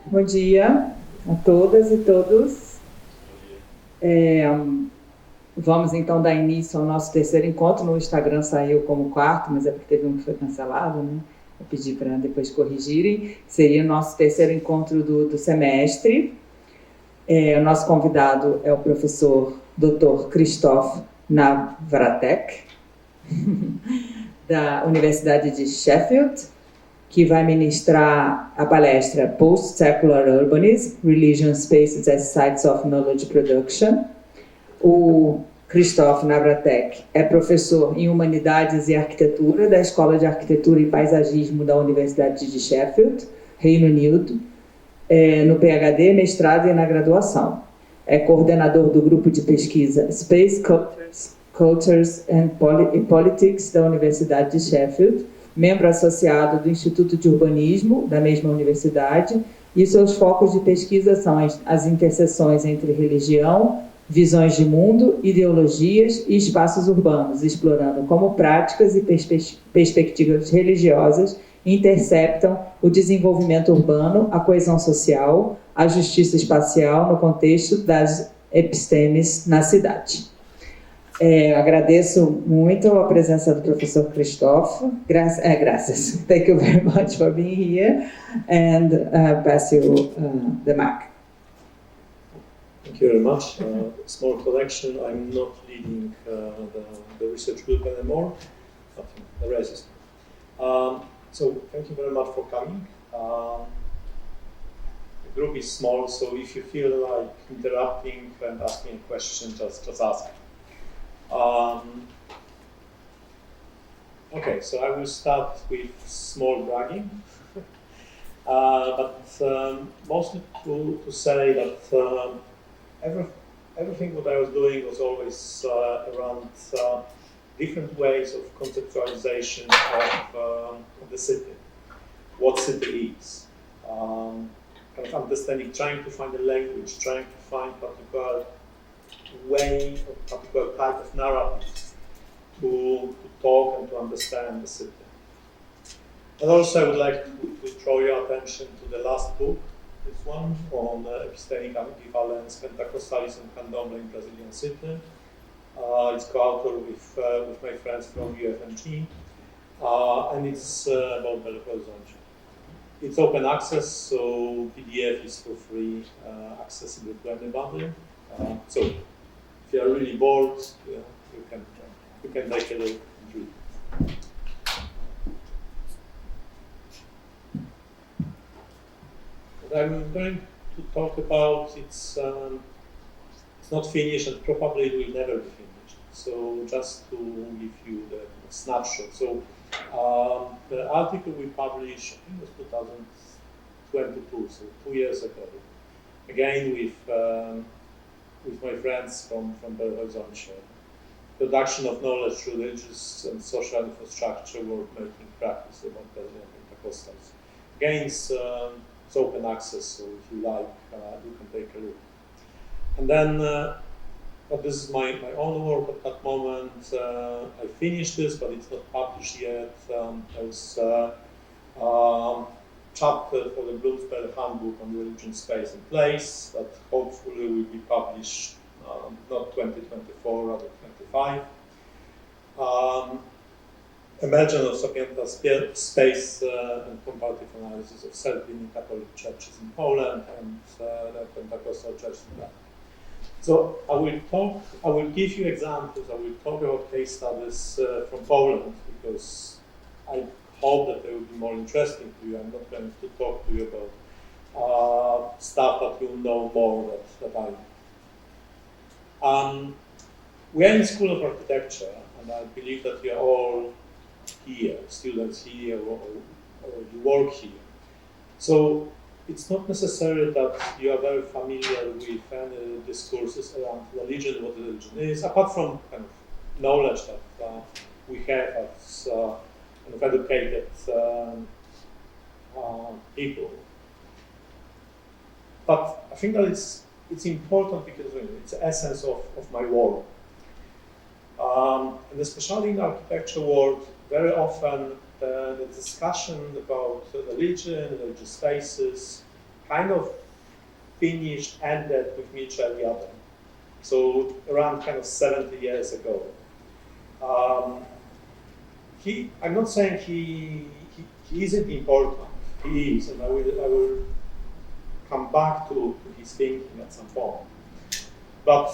Bom dia a todas e todos. Vamos então dar início ao nosso terceiro encontro. No Instagram saiu como quarto, mas é porque teve um que foi cancelado, né? Vou pedir para depois corrigirem. Seria o nosso terceiro encontro do semestre. O nosso convidado é o professor Dr. Krzysztof Nawratek, da Universidade de Sheffield, que vai ministrar a palestra Post-Secular Urbanism, Religion Spaces as Sites of Knowledge Production. O Krzysztof Nawratek é professor em Humanidades e Arquitetura da Escola de Arquitetura e Paisagismo da Universidade de Sheffield, Reino Unido, no PhD, mestrado e na graduação. É coordenador do grupo de pesquisa Space Cultures and Politics da Universidade de Sheffield, membro associado do Instituto de Urbanismo da mesma universidade, e seus focos de pesquisa são as interseções entre religião, visões de mundo, ideologias e espaços urbanos, explorando como práticas e perspectivas religiosas interceptam o desenvolvimento urbano, a coesão social, a justiça espacial no contexto das epistemes na cidade. Agradeço muito a presença do professor Krzysztof. Graças. Thank you very much for being here, and pass you the mic. Thank you very much. Small correction, I'm not leading the research group anymore, but the rest is. So thank you very much for coming. The group is small, so if you feel like interrupting and asking a question, just ask. Okay, so I will start with small bragging, but mostly to say that everything what I was doing was always around different ways of conceptualization of the city, what city is, kind of understanding, trying to find a language, trying to find particular way, or particular type of narrative to talk and to understand the city. And also I would like to draw your attention to the last book, this one, on epistemic ambivalence, Pentecostalism, Candomblé in Brazilian City. It's co-authored with my friends from UFRJ, and it's about Belo Horizonte. It's open access, so PDF is for free, accessible to anybody. So if you are really bored, you can take a look and read it. What I'm going to talk about, it's not finished and probably it will never be finished. So just to give you the snapshot. So the article we published, I think it was 2022, so 2 years ago. Again with my friends from Belo Horizonte. Production of knowledge through religious and social infrastructure work-making practice about Brazilian Pentecostals. Again, it's open access, so if you like, you can take a look. And then, but this is my own work at that moment. I finished this, but it's not published yet. There's a chapter for the Bloomsbury Handbook on Religion, Space and Place that hopefully will be published not 2024, rather 25. Emergence of Sapienta Space and Comparative Analysis of Self-Leading Catholic Churches in Poland and the Pentecostal Church in Ghana. So I will give you examples, I will talk about case studies from Poland because I hope that they will be more interesting to you. I'm not going to talk to you about stuff that you know more than I know. We are in the School of Architecture, and I believe that we are all here, students here, or you work here. So it's not necessary that you are very familiar with any discourses around religion, what religion is, apart from kind of knowledge that we have as kind of educated people. But I think that it's important because it's the essence of my work. And especially in the architecture world, very often the discussion about religion, religious spaces, kind of finished, ended with Mircea Eliade. So around kind of 70 years ago. I'm not saying he isn't important. He is, and I will come back to his thinking at some point. But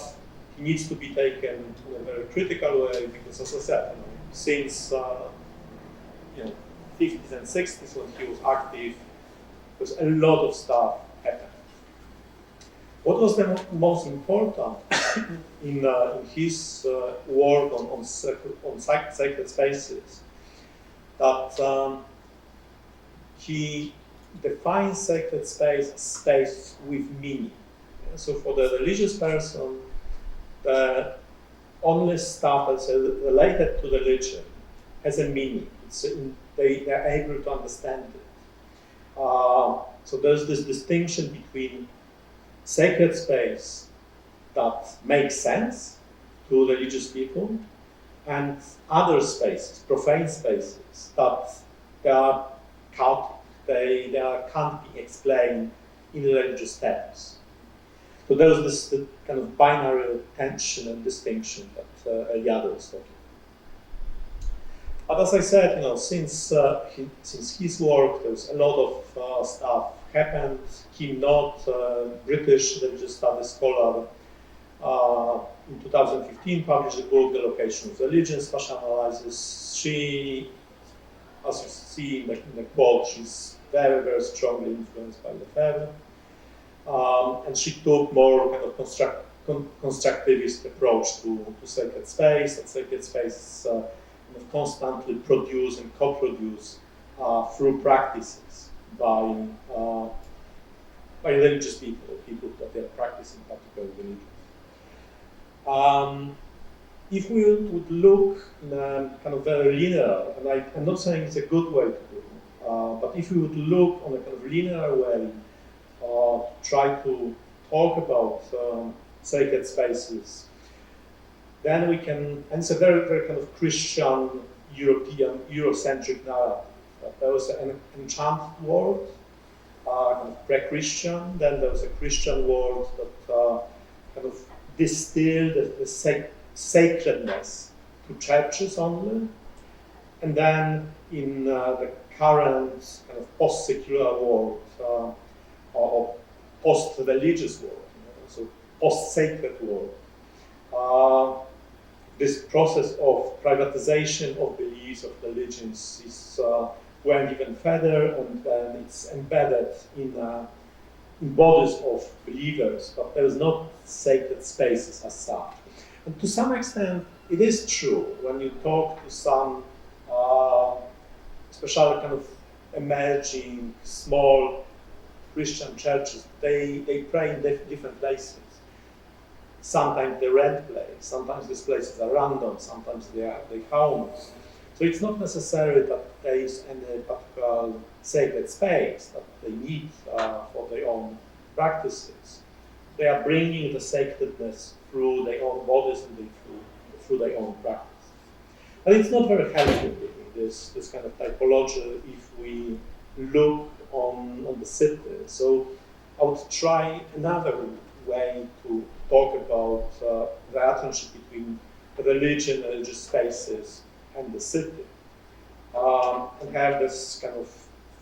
he needs to be taken in a very critical way because, as I said, since 50s and 60s when he was active, there's a lot of stuff happened. What was the most important in his work on sacred spaces? That he defines sacred space as space with meaning. So for the religious person, the only stuff that's related to religion has a meaning. They're able to understand it. So there's this distinction between sacred space that makes sense to religious people and other spaces, profane spaces, that they are can't be explained in religious terms. So there's this kind of binary tension and distinction that Eliade was talking. But as I said, since his work, there's a lot of stuff happened. Kim Knott, British religious studies scholar, in 2015 published a book, The Location of Religion, Spatial Analysis. She, as you see in the quote, she's very, very strongly influenced by Lefebvre. And she took more kind of constructivist approach to sacred space, and sacred space constantly produce and co-produce through practices by religious people that are practicing particular religions. If we would look in a kind of very linear, and I'm not saying it's a good way to do, but if we would look on a kind of linear way, try to talk about sacred spaces, then we can, and it's a very, very kind of Christian, European, Eurocentric narrative. There was an enchanted world, kind of pre-Christian, then there was a Christian world that kind of distilled the sacredness to churches only, and then in the current kind of post-secular world, or post-religious world, so post-sacred world, this process of privatization of beliefs, of religions, is went even further, and then it's embedded in bodies of believers, but there is not sacred spaces as such. And to some extent, it is true when you talk to some, especially kind of emerging small Christian churches, they pray in different places. Sometimes they rent places, sometimes these places are random, sometimes they are homes. So it's not necessary that there is any particular sacred space that they need for their own practices. They are bringing the sacredness through their own bodies and through their own practice. And it's not very helpful, this kind of typology, if we look on the city. So I would try another way to talk about the relationship between religion, religious spaces, and the city, and have this kind of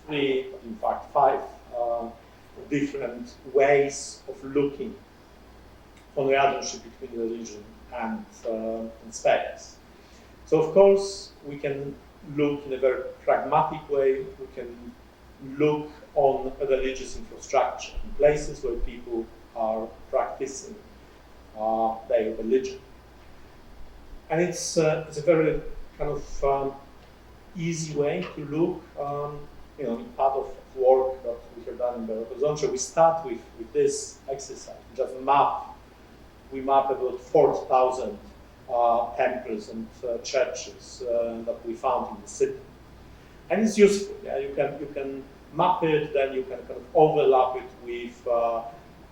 three, in fact 5 different ways of looking on the relationship between religion and space. So of course we can look in a very pragmatic way. We can look on a religious infrastructure, in places where people are practicing their religion. And it's a very kind of easy way to look, in part of work that we have done in the horizontal. We start with this exercise, just we map about 4,000 temples and churches that we found in the city. And it's useful, yeah? You can map it, then you can kind of overlap it with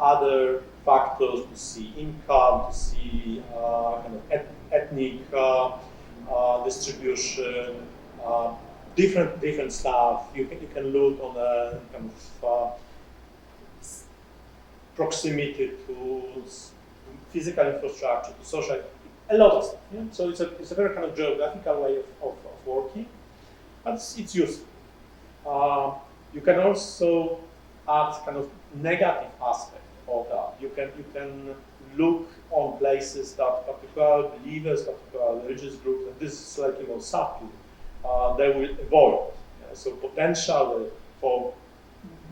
other factors to see income, to see kind of ethnic distribution, different stuff. You can look on a kind of proximity to physical infrastructure, to social, a lot of stuff. Yeah? So it's a very kind of geographical way of working, but it's useful. You can also add kind of negative aspect of that. You can look on places that particular believers, particular religious groups, and this is like subtle, they will avoid. So potentially for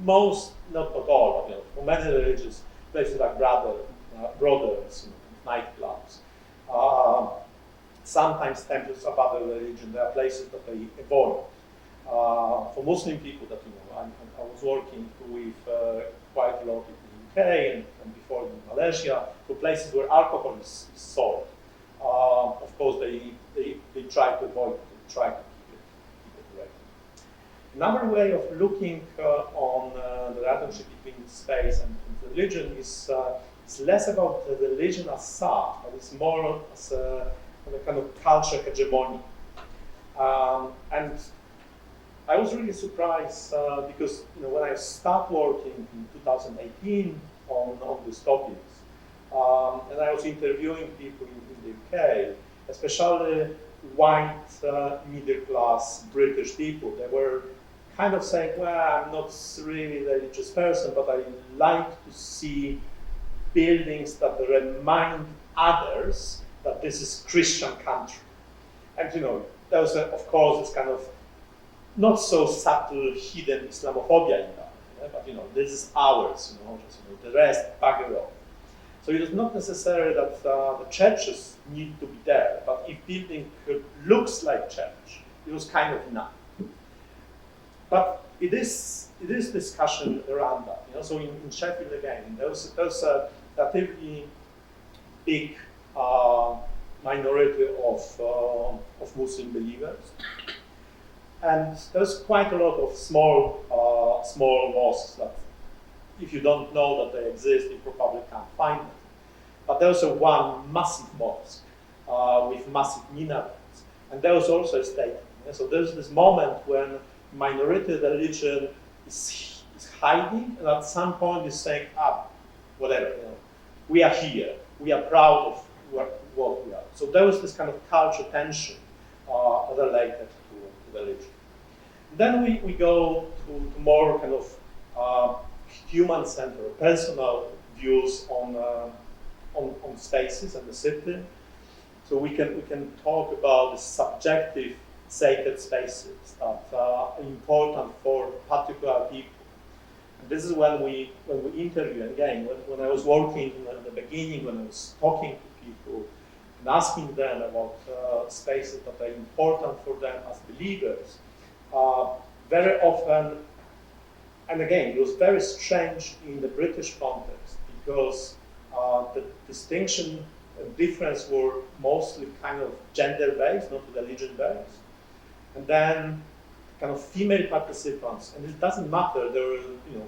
most, not all, but for many religions, places like brothels, nightclubs, sometimes temples of other religion, there are places that they avoid. For Muslim people that I was working with quite a lot in the UK and before in Malaysia, for places where alcohol is sold. Of course, they try to avoid it, they try to keep it away. Another way of looking on the relationship between space and religion is less about the religion as such, but it's more as a kind of culture hegemony. And I was really surprised because when I started working in 2018 on these topics, and I was interviewing people in the UK, especially white middle class British people. They were kind of saying, well, I'm not really a religious person, but I like to see buildings that remind others that this is Christian country. And there was, of course, this kind of not so subtle hidden Islamophobia in that, but this is ours, the rest bugger off. So it is not necessary that the churches need to be there, but if building looks like church, it was kind of enough. But it is discussion around that. So in Sheffield again, there's a relatively big minority of Muslim believers. And there's quite a lot of small mosques that, if you don't know that they exist, you probably can't find them. But there's one massive mosque with massive minarets, and there was also a statement. So there's this moment when minority religion is hiding, and at some point is saying, whatever, we are here, we are proud of what we are. So there was this kind of cultural tension related to religion. Then we go to more kind of human-centered, personal views on spaces and the city. So we can talk about the subjective sacred spaces that are important for particular people. And this is when we interview, again, when I was working at the beginning, when I was talking to people and asking them about spaces that are important for them as believers, very often, and again, it was very strange in the British context because the distinction and difference were mostly kind of gender-based, not religion-based. And then kind of female participants, and it doesn't matter, there were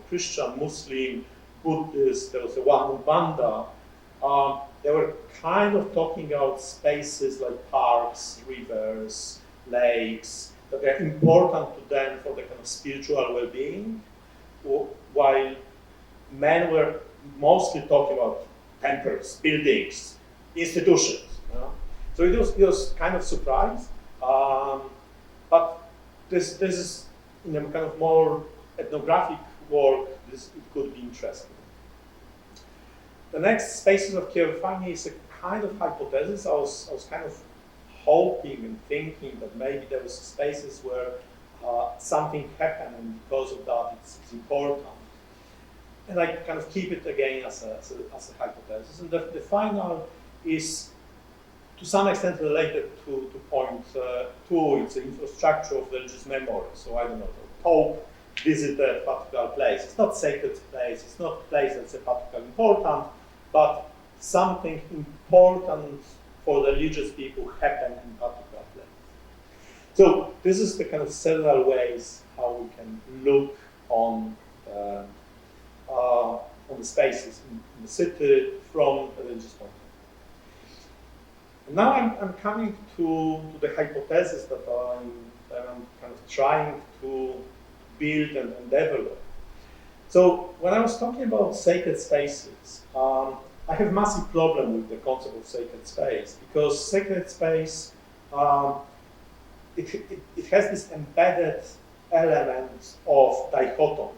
Christian, Muslim, Buddhist, there was a one Banda. They were kind of talking about spaces like parks, rivers, lakes, that are important to them for the kind of spiritual well-being, while men were mostly talking about temples, buildings, institutions. So it was kind of surprise, but this is in a kind of more ethnographic work. It could be interesting. The next spaces of care finding is a kind of hypothesis. I was kind of hoping and thinking that maybe there was spaces where something happened, and because of that, it's important. And I kind of keep it again as a hypothesis. And the final is to some extent related to point two. It's the infrastructure of religious memory. So I don't know, the Pope visited a particular place. It's not sacred place. It's not a place that's particularly important, but something important for the religious people happened in particular place. So this is the kind of several ways how we can look on the spaces in the city from a religious point of view. And now I'm coming to the hypothesis that I'm kind of trying to build and develop. So when I was talking about sacred spaces, I have massive problem with the concept of sacred space, because sacred space, it has this embedded element of dichotomy.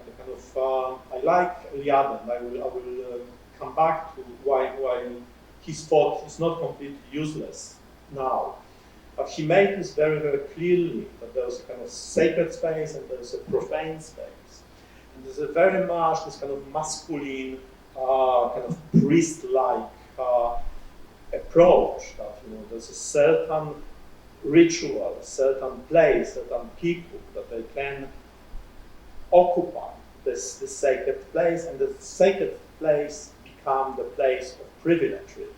The kind of, I like Eliade, and I will come back to why his thought is not completely useless now. But he made this very, very clearly, that there's a kind of sacred space and there's a profane space. And there's a very much this kind of masculine, kind of priest-like approach, that there's a certain ritual, a certain place, certain people that they can occupy this sacred place, and the sacred place become the place of privilege, really.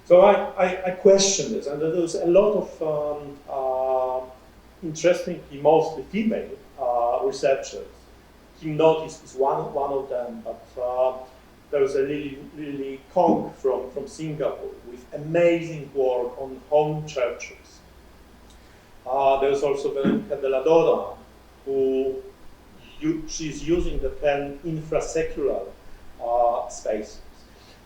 So I question this, and there's a lot of interestingly, mostly female researchers. Kim Knott is one of them, but there's a really Kong from Singapore with amazing work on home churches. There's also Veronica de la Dora, she's using the term infrasecular spaces.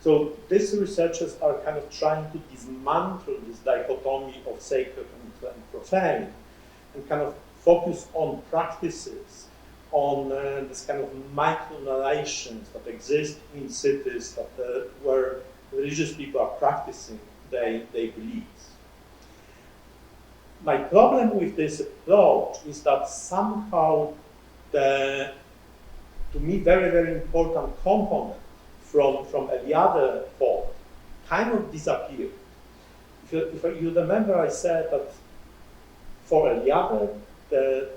So these researchers are kind of trying to dismantle this dichotomy of sacred and profane, and kind of focus on practices, on this kind of micro-narrations that exist in cities that where religious people are practicing their beliefs. My problem with this approach is that somehow the, to me, very, very important component from Eliade thought kind of disappeared. If you remember, I said that for Eliade, the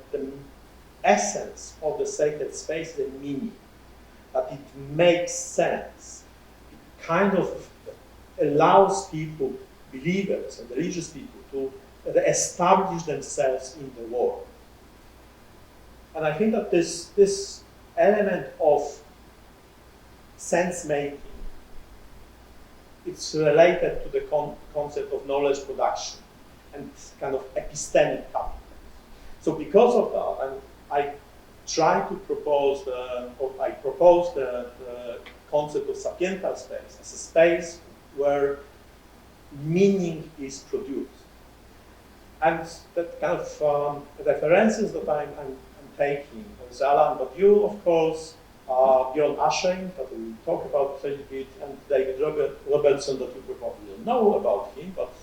essence of the sacred space is the meaning, that it makes sense. It kind of allows people, believers and religious people, to establish themselves in the world. And I think that this element of sense-making, it's related to the concept of knowledge production and kind of epistemic capital. So because of that, and I try to propose the concept of sapiental space as a space where meaning is produced. And that kind of references that I'm taking, there's Alan Badiou, of course, Bjorn Aschenk, that we will talk about a little bit, and David Robertson, that you probably don't know about him, but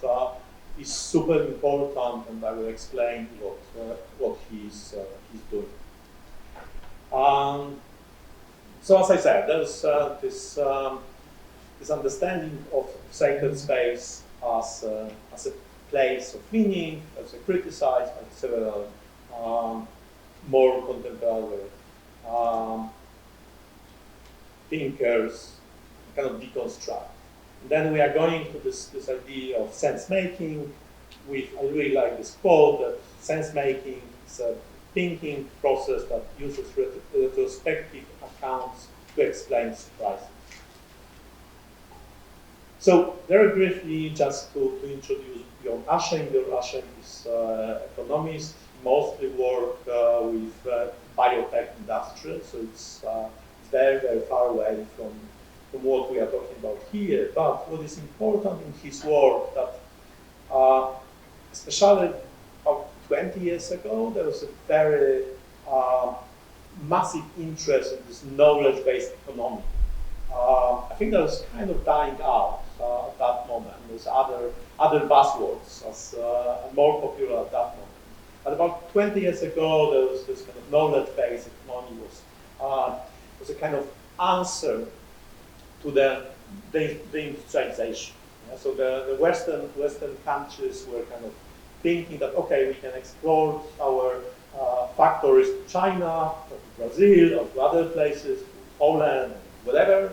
is super important, and I will explain what he's doing. So as I said, there's this understanding of sacred space as a place of meaning, as a criticized by several more contemporary thinkers, kind of deconstruct. And then we are going to this idea of sense-making. I really like this quote that sense-making is a thinking process that uses retrospective accounts to explain surprises. So very briefly, just to introduce Bjorn Aschenk. Bjorn Aschenk is economist, mostly work with biotech industry, so it's very, very far away from what we are talking about here. But what is important in his work that, especially about 20 years ago, there was a very massive interest in this knowledge-based economy. I think that was kind of dying out at that moment. There's other buzzwords as more popular at that moment. But about 20 years ago, there was this kind of knowledge-based economy was a kind of answer to the industrialization. Yeah? So the Western countries were kind of thinking that, okay, we can export our factories to China, or to Brazil, or to other places, to Poland, whatever,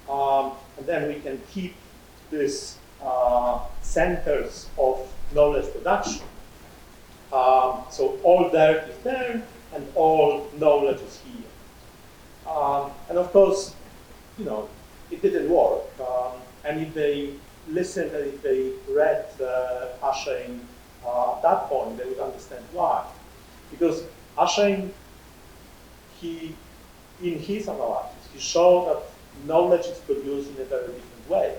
and then we can keep these centers of knowledge production. So all dirt is there, and all knowledge is here. And of course, it didn't work. And if they listened and if they read Aschenk at that point, they would understand why. Because Aschenk, he in his analysis, he showed that knowledge is produced in a very different way.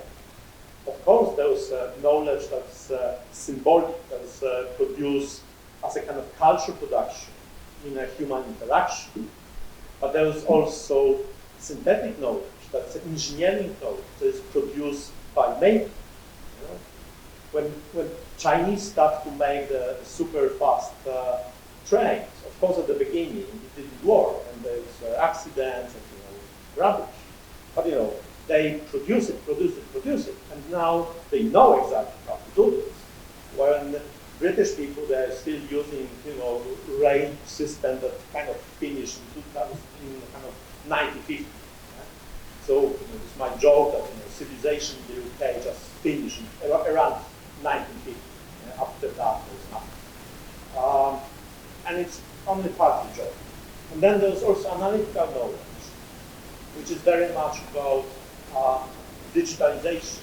Of course, there was knowledge that's symbolic, that's produced as a kind of cultural production in a human interaction. But there was also synthetic knowledge, that's engineering knowledge that is produced by making. You know? When Chinese started to make the super fast trains, of course at the beginning it didn't work, and there was accidents and rubbish. But they produce it, and now they know exactly how to do this. When British people, they're still using, rail system that kind of finished in 1950. Yeah? So it's my joke that civilization in the UK just finished around 1950. Yeah? After that, there's nothing. And it's only part of the joke. And then there's also analytical knowledge, which is very much about digitalization.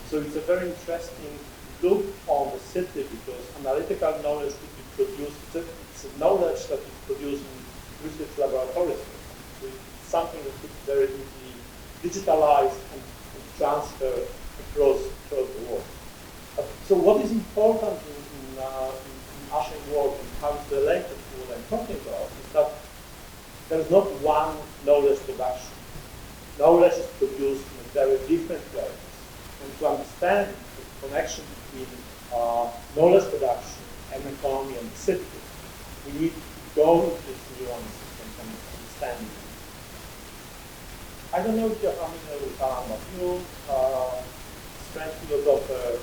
So it's a very interesting look on the city because analytical knowledge could be produced, it's a knowledge that is produced in research laboratories. So it's something that could be very easily digitalized and transferred across the world. So what is important in Ash's work and how it's related to what I'm talking about is that there's not one knowledge production. Knowledge is produced in very different ways. And to understand the connection between knowledge production and economy and the city, we need to go into these nuances and understand it. I don't know if you're familiar with Alan McNeil, French philosopher.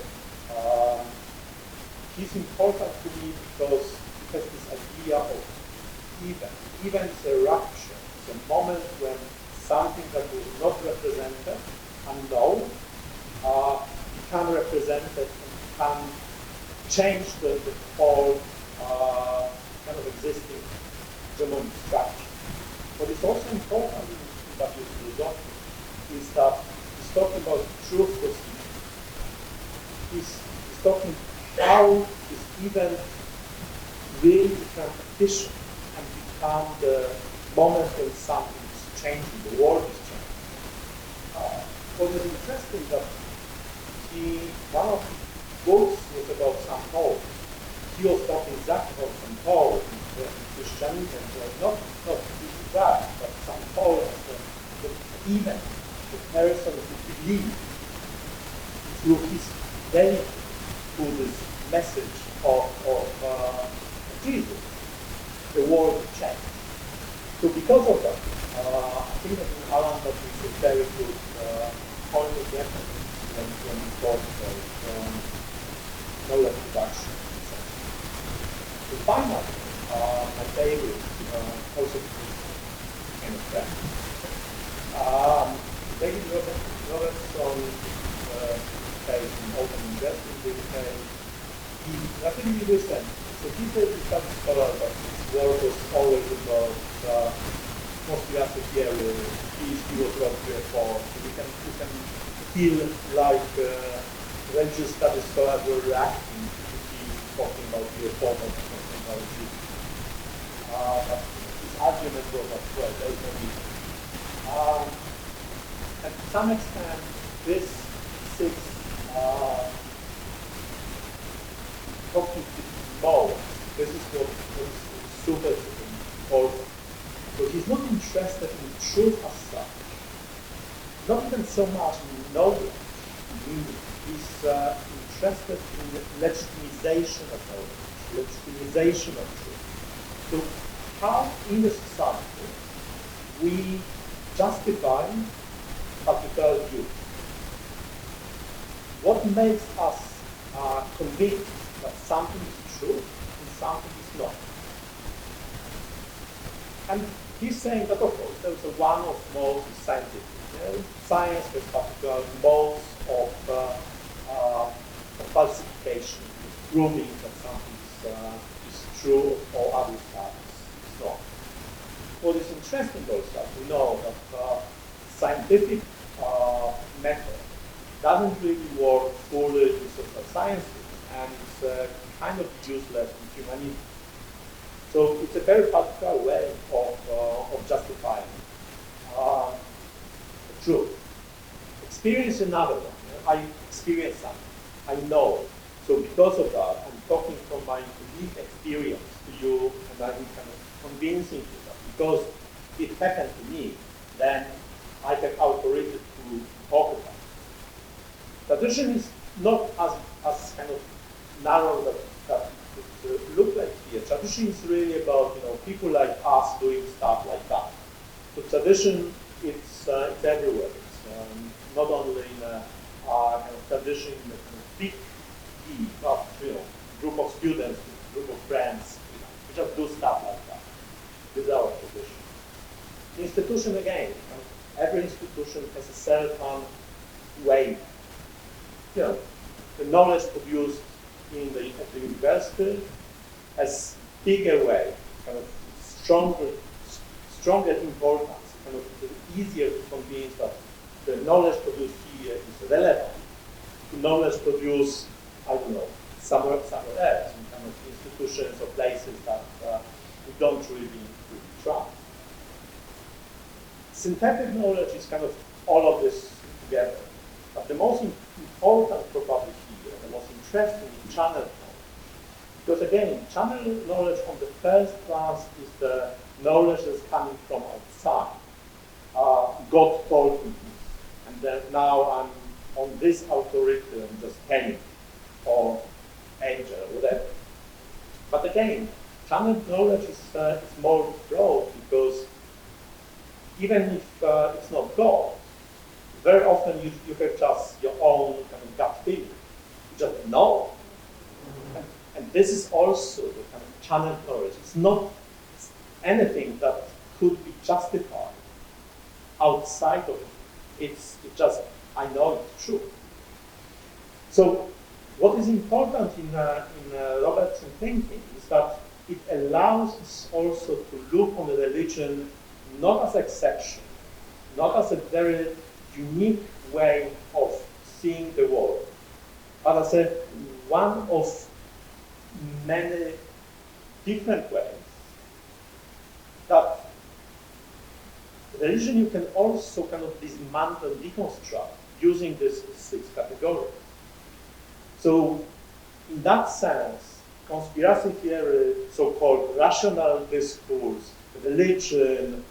He's important to me because he has this idea of event. Event is a rupture. It's a moment when something that was not represented, unknown, become represented and can change the whole kind of existing hegemonic structure. What is also important in W. philosophy is that he's talking about truth proceedings. He's talking how this event really become efficient and become the moment when something is changing, the world is changing. What was interesting that one of his books was about St. Paul. He was talking exactly about St. Paul and Christianity, and not that, but St. Paul as the event, the person who believed through his identity to this message of Jesus, the world would change. So because of that, I think that in Alan that is a very good point of reference when we talk about knowledge production. And finally, my favorite, also kind of friend, David Robertson based in Open University in the UK. He's relatively recent. So he's a discovered scholar, but his work was always about conspiracy theory. He was about reform. So we can feel like religious studies scholars were reacting to him talking about the reform of technology. But his argument was not well, there's no need. And to some extent, this six cognitive modes, this is what is super important. So he's not interested in truth as such, not even so much in knowledge. He's interested in legitimization of knowledge, legitimization of truth. So how in the society we justify particular view? What makes us convinced that something is true and something is not? And he's saying that, of course, there is one of modes is scientific. Science has particular modes of falsification, proving that something is true or other stuff is not. What is interesting also, we know that scientific method doesn't really work fully in social sciences and it's kind of useless in humanity. So it's a very particular way of justifying. true. Experience is another one. I experience something. I know. So because of that, I'm talking from my lived experience to you, and I'm kind of convincing you that because it happened to me, then I have authority to talk about it. Tradition is not as kind of narrow that it look like here. Tradition is really about people like us doing stuff like that. So tradition, it's everywhere. It's not only in a kind of tradition in a kind of big team, but group of students, group of friends. We just do stuff like that. This is our tradition. Institution again. Every institution has a certain way. The knowledge produced at the university has bigger way, kind of stronger importance, kind of easier to convince that the knowledge produced here is relevant to knowledge produced, I don't know, somewhere else, in kind of institutions or places that we don't really trust. Synthetic knowledge is kind of all of this together. But the most important probably here, the most interesting is channel knowledge. Because again, channel knowledge on the first class is the knowledge that's coming from outside. God told me this, and then now I'm on this authority and just telling, or angel, or whatever. But again, channel knowledge is more broad because even if it's not God, very often you have just your own kind of gut feeling. You just know. And this is also the kind of channel knowledge. It's not anything that could be justified outside of it. It's just, I know it's true. So what is important in Robertson thinking is that it allows us also to look on the religion not as exception, not as a very unique way of seeing the world, but as one of many different ways that religion you can also kind of dismantle, deconstruct using these 6 categories. So in that sense, conspiracy theory, so-called rational discourse, religion,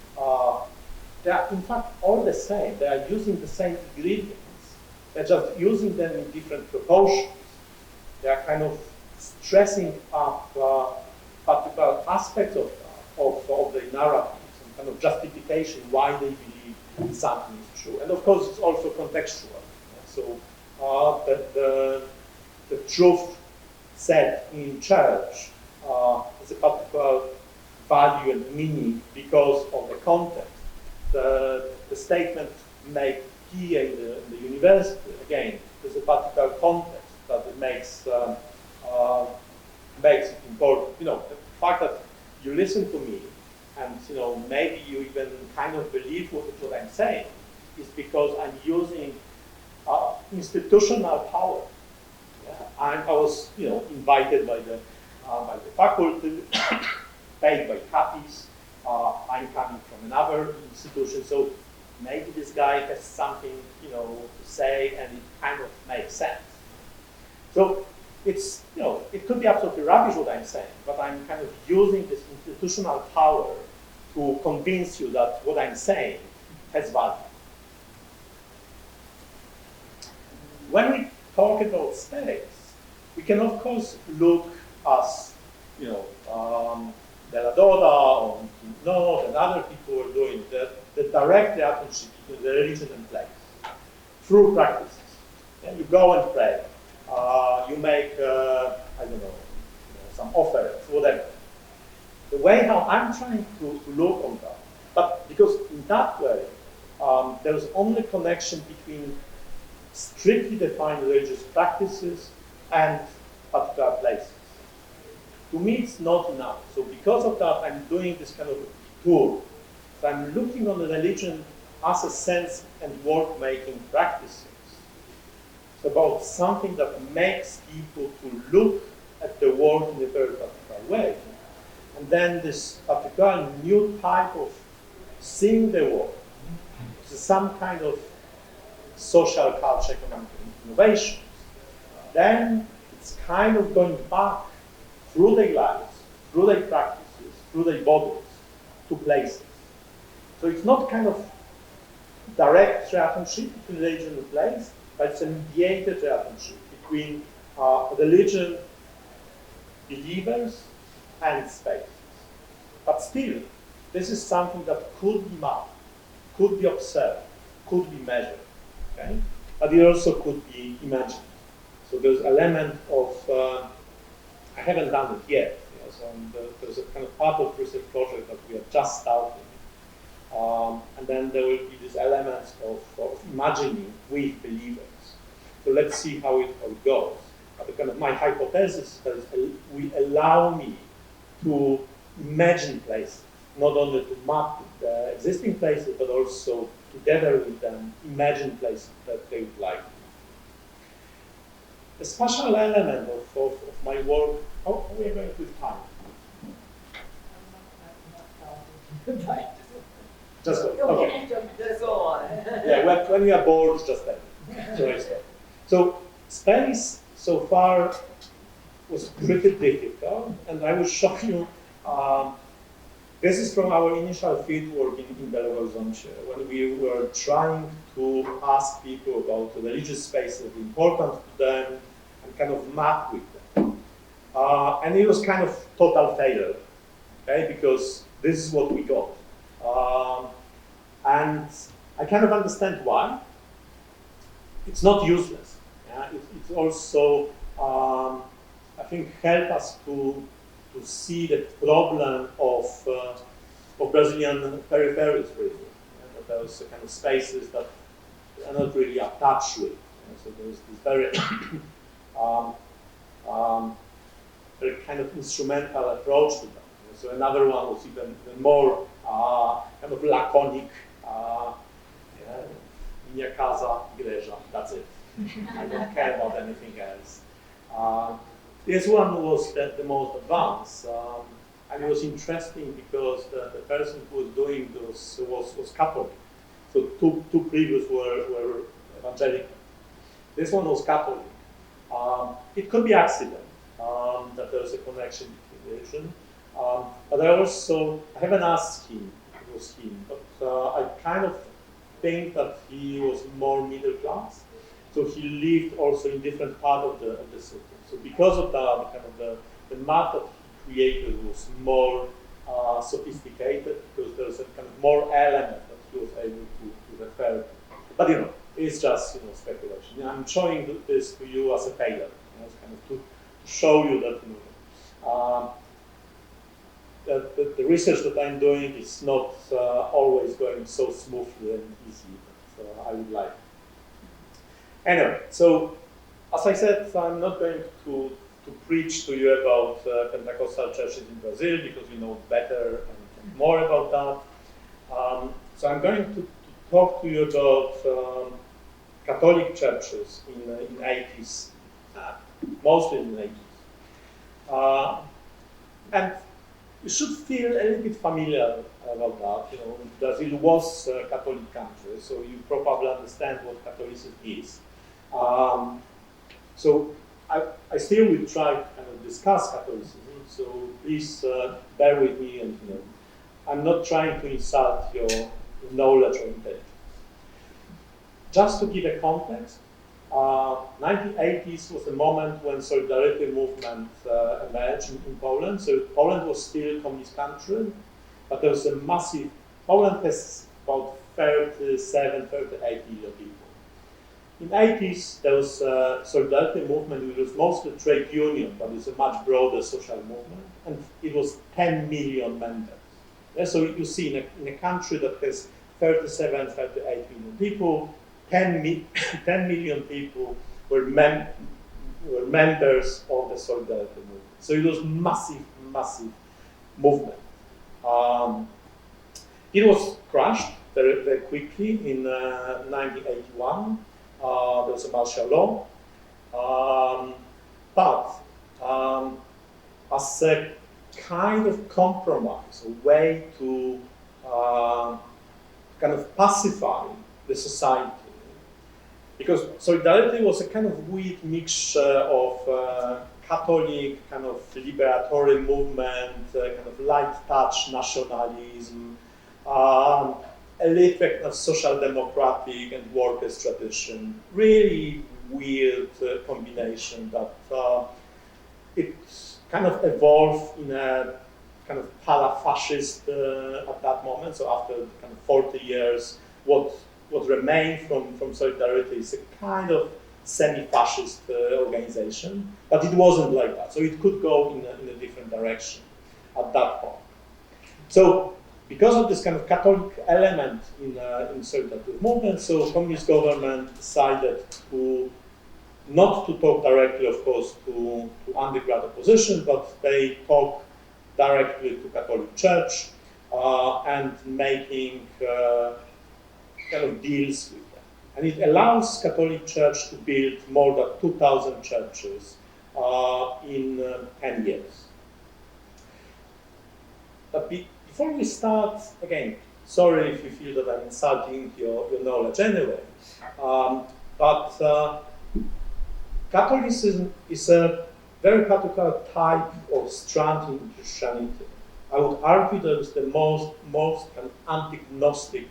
they are in fact all the same. They are using the same ingredients. They're just using them in different proportions. They are kind of stressing up particular aspects of the narratives and kind of justification why they believe something is true. And of course, it's also contextual. So the truth said in church has a particular value and meaning because of the context. The statement made here in the university, again, there's a particular context that it makes it important. The fact that you listen to me and maybe you even kind of believe what I'm saying is because I'm using institutional power. I was invited by the faculty, paid by copies. I'm coming from another institution, so maybe this guy has something to say, and it kind of makes sense. So it's it could be absolutely rubbish what I'm saying, but I'm kind of using this institutional power to convince you that what I'm saying has value. When we talk about space, we can of course look as Della Doda or Nod and other people are doing the direct relationship between the religion and place through practices. And you go and pray. You make I don't know, some offerings, whatever. The way how I'm trying to look on that, but because in that way there is only connection between strictly defined religious practices and particular places. To me, it's not enough. So because of that, I'm doing this kind of tour. So I'm looking on the religion as a sense and work-making practices. It's about something that makes people to look at the world in a very particular way. And then this particular new type of seeing the world, some kind of social culture economic innovations, then it's kind of going back through their lives, through their practices, through their bodies, to places. So it's not kind of direct relationship between religion and place, but it's a mediated relationship between religion, believers, and spaces. But still, this is something that could be mapped, could be observed, could be measured, okay? But it also could be imagined. So there's an element of, I haven't done it yet, so there's a kind of part of research project that we are just starting. And then there will be these elements of imagining with believers. So let's see how it goes. But kind of my hypothesis is that it will allow me to imagine places, not only to map the existing places, but also together with them imagine places that they would like. The special element of my work, how are we going with time? Just go. Okay. Just go on. Yeah, when we are bored, just that. So space so far was pretty difficult, and I will show you. This is from our initial field work in Belo Horizonte, when we were trying to ask people about the religious spaces important to them and kind of map with them. And it was kind of total failure, okay, because this is what we got. And I kind of understand why. It's not useless. Yeah? It's also, I think, help us to see the problem of Brazilian peripheries, really. Yeah? Those kind of spaces that are not really attached with. Yeah? So there's this very, very kind of instrumental approach to them. Yeah? So another one was even more kind of laconic. Minha casa, igreja, that's it. I don't care about anything else. This one was the most advanced, and it was interesting because the person who was doing this was Catholic. So two previous were evangelical. This one was Catholic. It could be accident that there was a connection between religion, but I haven't asked him if it was him, but I kind of think that he was more middle class. So he lived also in different part of the city. So because of that, kind of the map that he created was more sophisticated, because there's a kind of more element that he was able to refer to. But it's just speculation. I'm showing this to you as a tailor, kind of to show you that the research that I'm doing is not always going so smoothly and easy. So I would like. Anyway, so as I said, I'm not going to preach to you about Pentecostal churches in Brazil, because we know better and more about that. So I'm going to talk to you about Catholic churches in the 80s, mostly in the 80s. And you should feel a little bit familiar about that. Brazil was a Catholic country, so you probably understand what Catholicism is. So I still will try to kind of discuss Catholicism, so please bear with me, and I'm not trying to insult your knowledge or intelligence. Just to give a context, 1980s was a moment when solidarity movement emerged in Poland. So Poland was still a communist country, but there was a massive, Poland has about 37, 38 million people. In the 80s, there was a solidarity movement, which was mostly trade union, but it's a much broader social movement, and it was 10 million members. Yeah, so you see, in a country that has 37, 38 million people, 10 million people were members of the solidarity movement. So it was massive, massive movement. It was crushed very, very quickly in 1981. There was a martial law, but as a kind of compromise, a way to kind of pacify the society. Because solidarity was a kind of weird mixture of Catholic kind of liberatory movement, kind of light touch nationalism, a little bit of social democratic and workers' tradition. Really weird combination that it kind of evolved in a kind of para-fascist at that moment. So after kind of 40 years, what remained from Solidarity is a kind of semi-fascist organization, but it wasn't like that. So it could go in a different direction at that point. So because of this kind of Catholic element in Solidarity movement, so communist government decided not to talk directly, of course, to undergrad opposition, but they talk directly to Catholic Church and making kind of deals with them. And it allows Catholic Church to build more than 2,000 churches in 10 years. But before we start, again, sorry if you feel that I'm insulting your knowledge anyway, but Catholicism is a very particular type of strand in Christianity. I would argue that it's the most kind of anti-Gnostic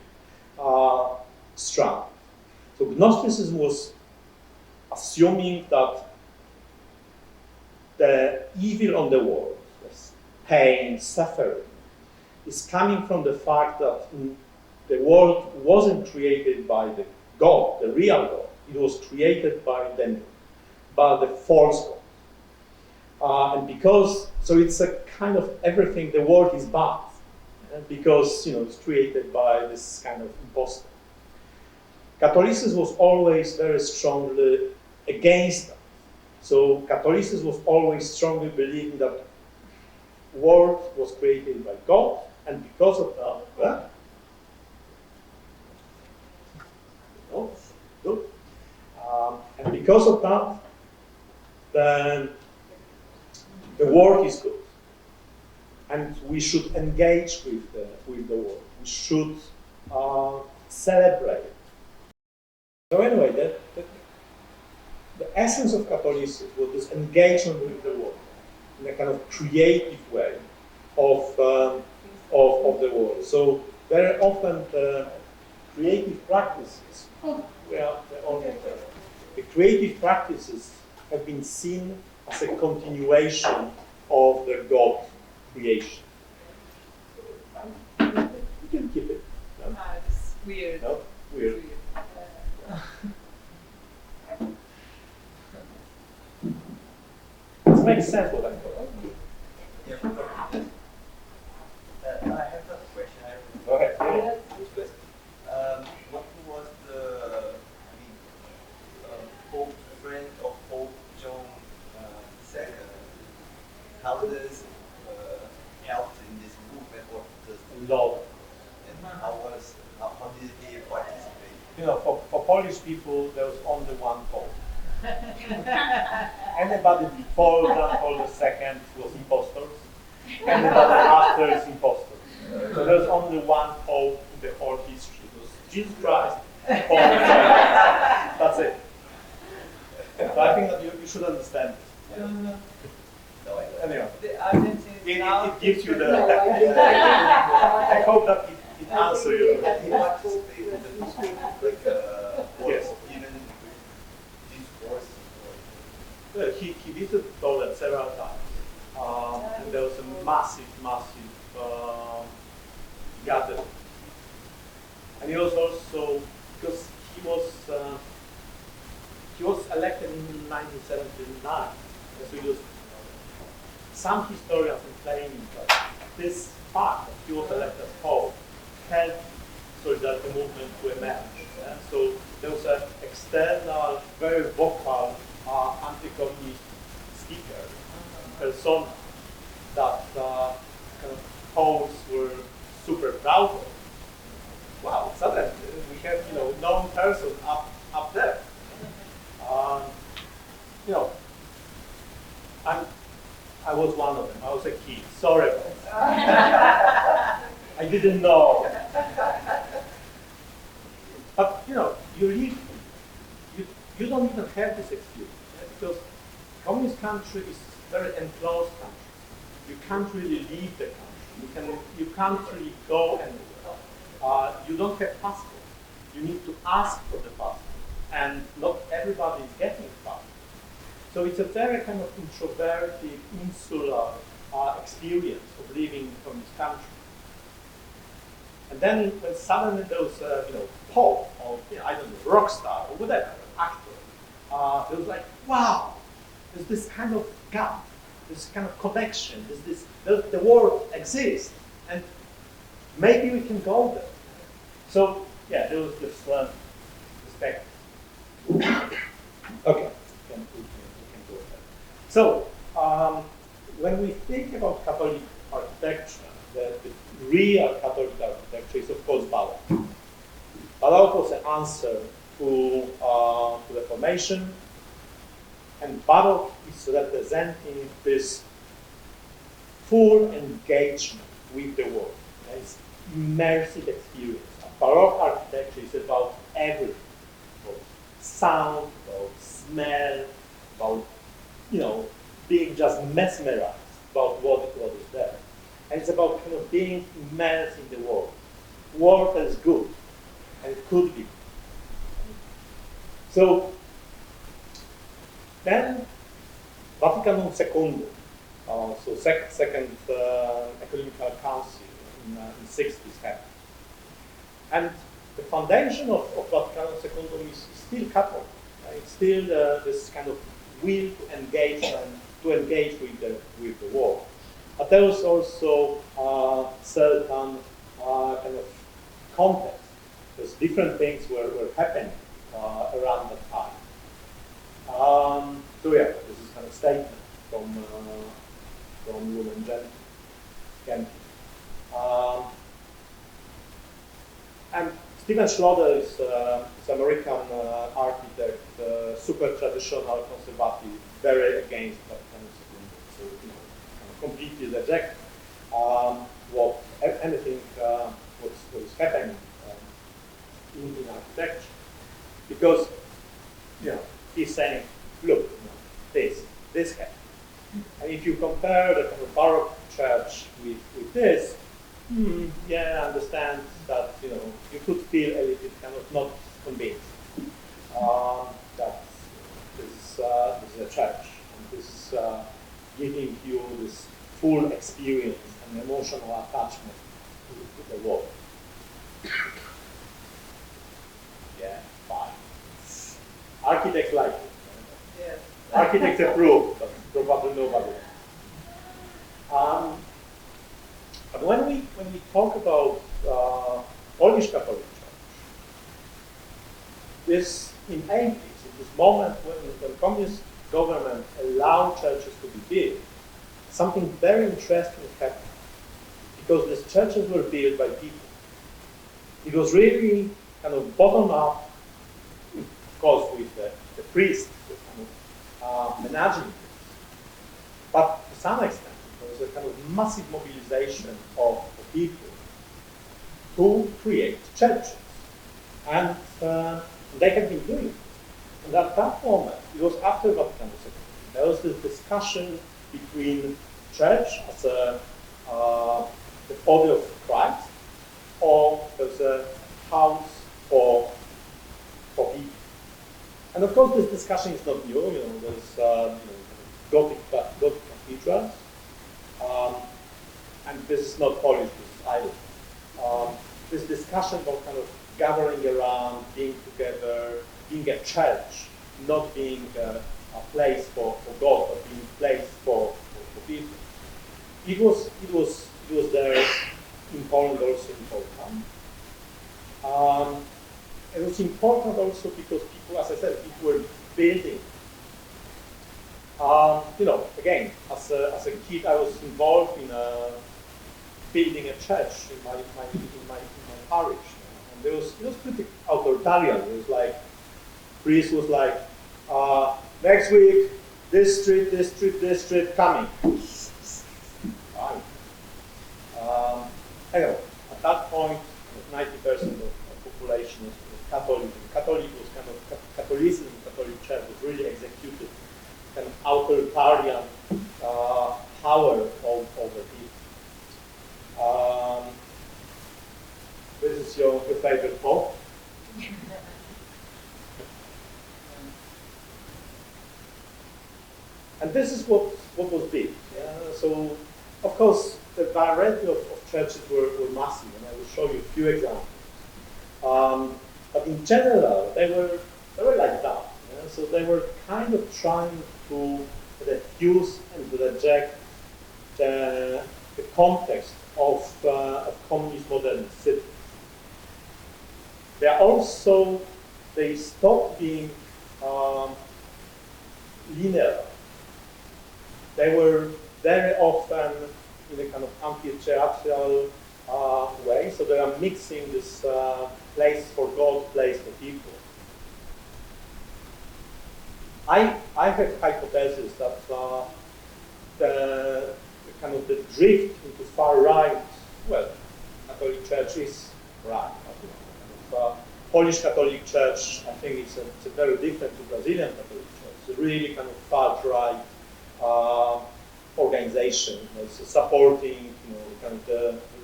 strand. So Gnosticism was assuming that the evil on the world, pain, suffering, is coming from the fact that the world wasn't created by the God, the real God. It was created by the false God. And because, so it's a kind of everything, the world is bad, because, it's created by this kind of impostor. Catholicism was always very strongly against that. So Catholicism was always strongly believing that the world was created by God, and because of that, and because of that, then the world is good, and we should engage with the world. We should celebrate. So anyway, the essence of Catholicism was this engagement with the world in a kind of creative way of the world. So very often the creative practices, the creative practices have been seen as a continuation of the God creation. You can keep it. No? It's weird. No? Weird. It makes sense what I'm talking about. I have a question. Go ahead. What was the Pope friend of Pope John II? How does help in this movement, or does Love. and how did he participate? For Polish people, there was only one Pope. Anybody before John Paul II was impostors. Anybody after is impostors. So there's only one Pope in the whole history. It was Jesus Christ, Pope. That's it. So I think that you should understand this. Anyway, it gives you the. I hope that it answers you. He participated in the movement, Yes. even with these forces. He visited Poland several times, and there was a massive gathering. And he was also, because he was elected in 1979, so he was, some historians are claiming that this fact that he was elected as Pope helped Solidarity movement to emerge. Yeah? So there was an external, very vocal anti-communist speaker, persona, that kind of Poles were super proud of. Wow, suddenly we have known person up there. I was one of them. I was a kid. Sorry about that. I didn't know. you live, you don't even have this experience, right? Because communist country is a very enclosed country. You can't really leave the country. You can't really go and you don't have passport. You need to ask for the passport, and not everybody is getting a passport. So it's a very kind of introverted, insular experience of living from this country. And then when suddenly those, Pope or I don't know, rock star or whatever, actor, it was like, wow, there's this kind of gap, this kind of connection, the world exists, and maybe we can go there. So yeah, there was this respect. Okay, we can go there. So when we think about Catholic architecture, the real Catholic architecture is of course Baroque. Baroque was the answer to the Reformation, and Baroque is representing this full engagement with the world. It's immersive experience. Baroque architecture is about everything, about sound, about smell, about being just mesmerized about what is there. And it's about kind of being immersed in the world. World that is good, and it could be. So then Vaticanum II, so second ecumenical council in the 60s happened. And the foundation of Vaticanum II is still Catholic. It's still this kind of will to engage with the world. But there was also certain kind of context. There's different things were happening around that time. So yeah, this is kind of statement from Lumen Gentium. And Stephen Schroeder is American architect, super traditional, conservative, very against Vaticanum II. So kind of completely reject anything what is happening in architecture, because he's saying, look, this happened. And if you compare the kind of Baroque church with this, yeah, I understand that you could feel a little bit kind of not convinced that this is a church, and this is giving you this full experience and emotional attachment to the world. Yeah, fine. Architects like it. Right? Yeah. Architects approve, but probably nobody. But when we talk about Polish Catholic Church, this in 80s, in this moment when the communist government allowed churches to be built, something very interesting happened, because these churches were built by people. It was really kind of bottom up, of course, with the priest, kind of managing this. But to some extent, there was a kind of massive mobilization of people who create churches. And they have been doing it. And at that moment, it was after Vatican II, there was this discussion between church as the body of Christ, or there's a house for people. And of course, this discussion is not new. There's Gothic cathedrals, and this is not Polish, this is Irish. This discussion about kind of gathering around, being together, being a church, not being a place for God, but being a place for people. It was there in Poland also important. It was important also because people, as I said, people were building. Again, as a kid, I was involved in building a church in my parish, and it was pretty authoritarian. It was like, priest was like, next week, this street, coming. Right. Anyway, at that point, 90% of the population was Catholicism. Catholic was kind of Catholicism. Catholic Church was really executed kind of authoritarian power over people. This is your favorite pope. And this is what was big. So, of course, the variety of churches were massive, and I will show you a few examples. But in general, they were like that. So they were kind of trying to refuse and reject the context of communist modernity. They stopped being linear. They were very often in a kind of anti-patriarchal way, so they are mixing this place for God, place for people. I have a hypothesis that the kind of the drift into far right, well, Catholic Church is right. Polish Catholic Church, I think it's a very different to Brazilian Catholic Church. It's a really kind of far right organization. It's supporting, kind of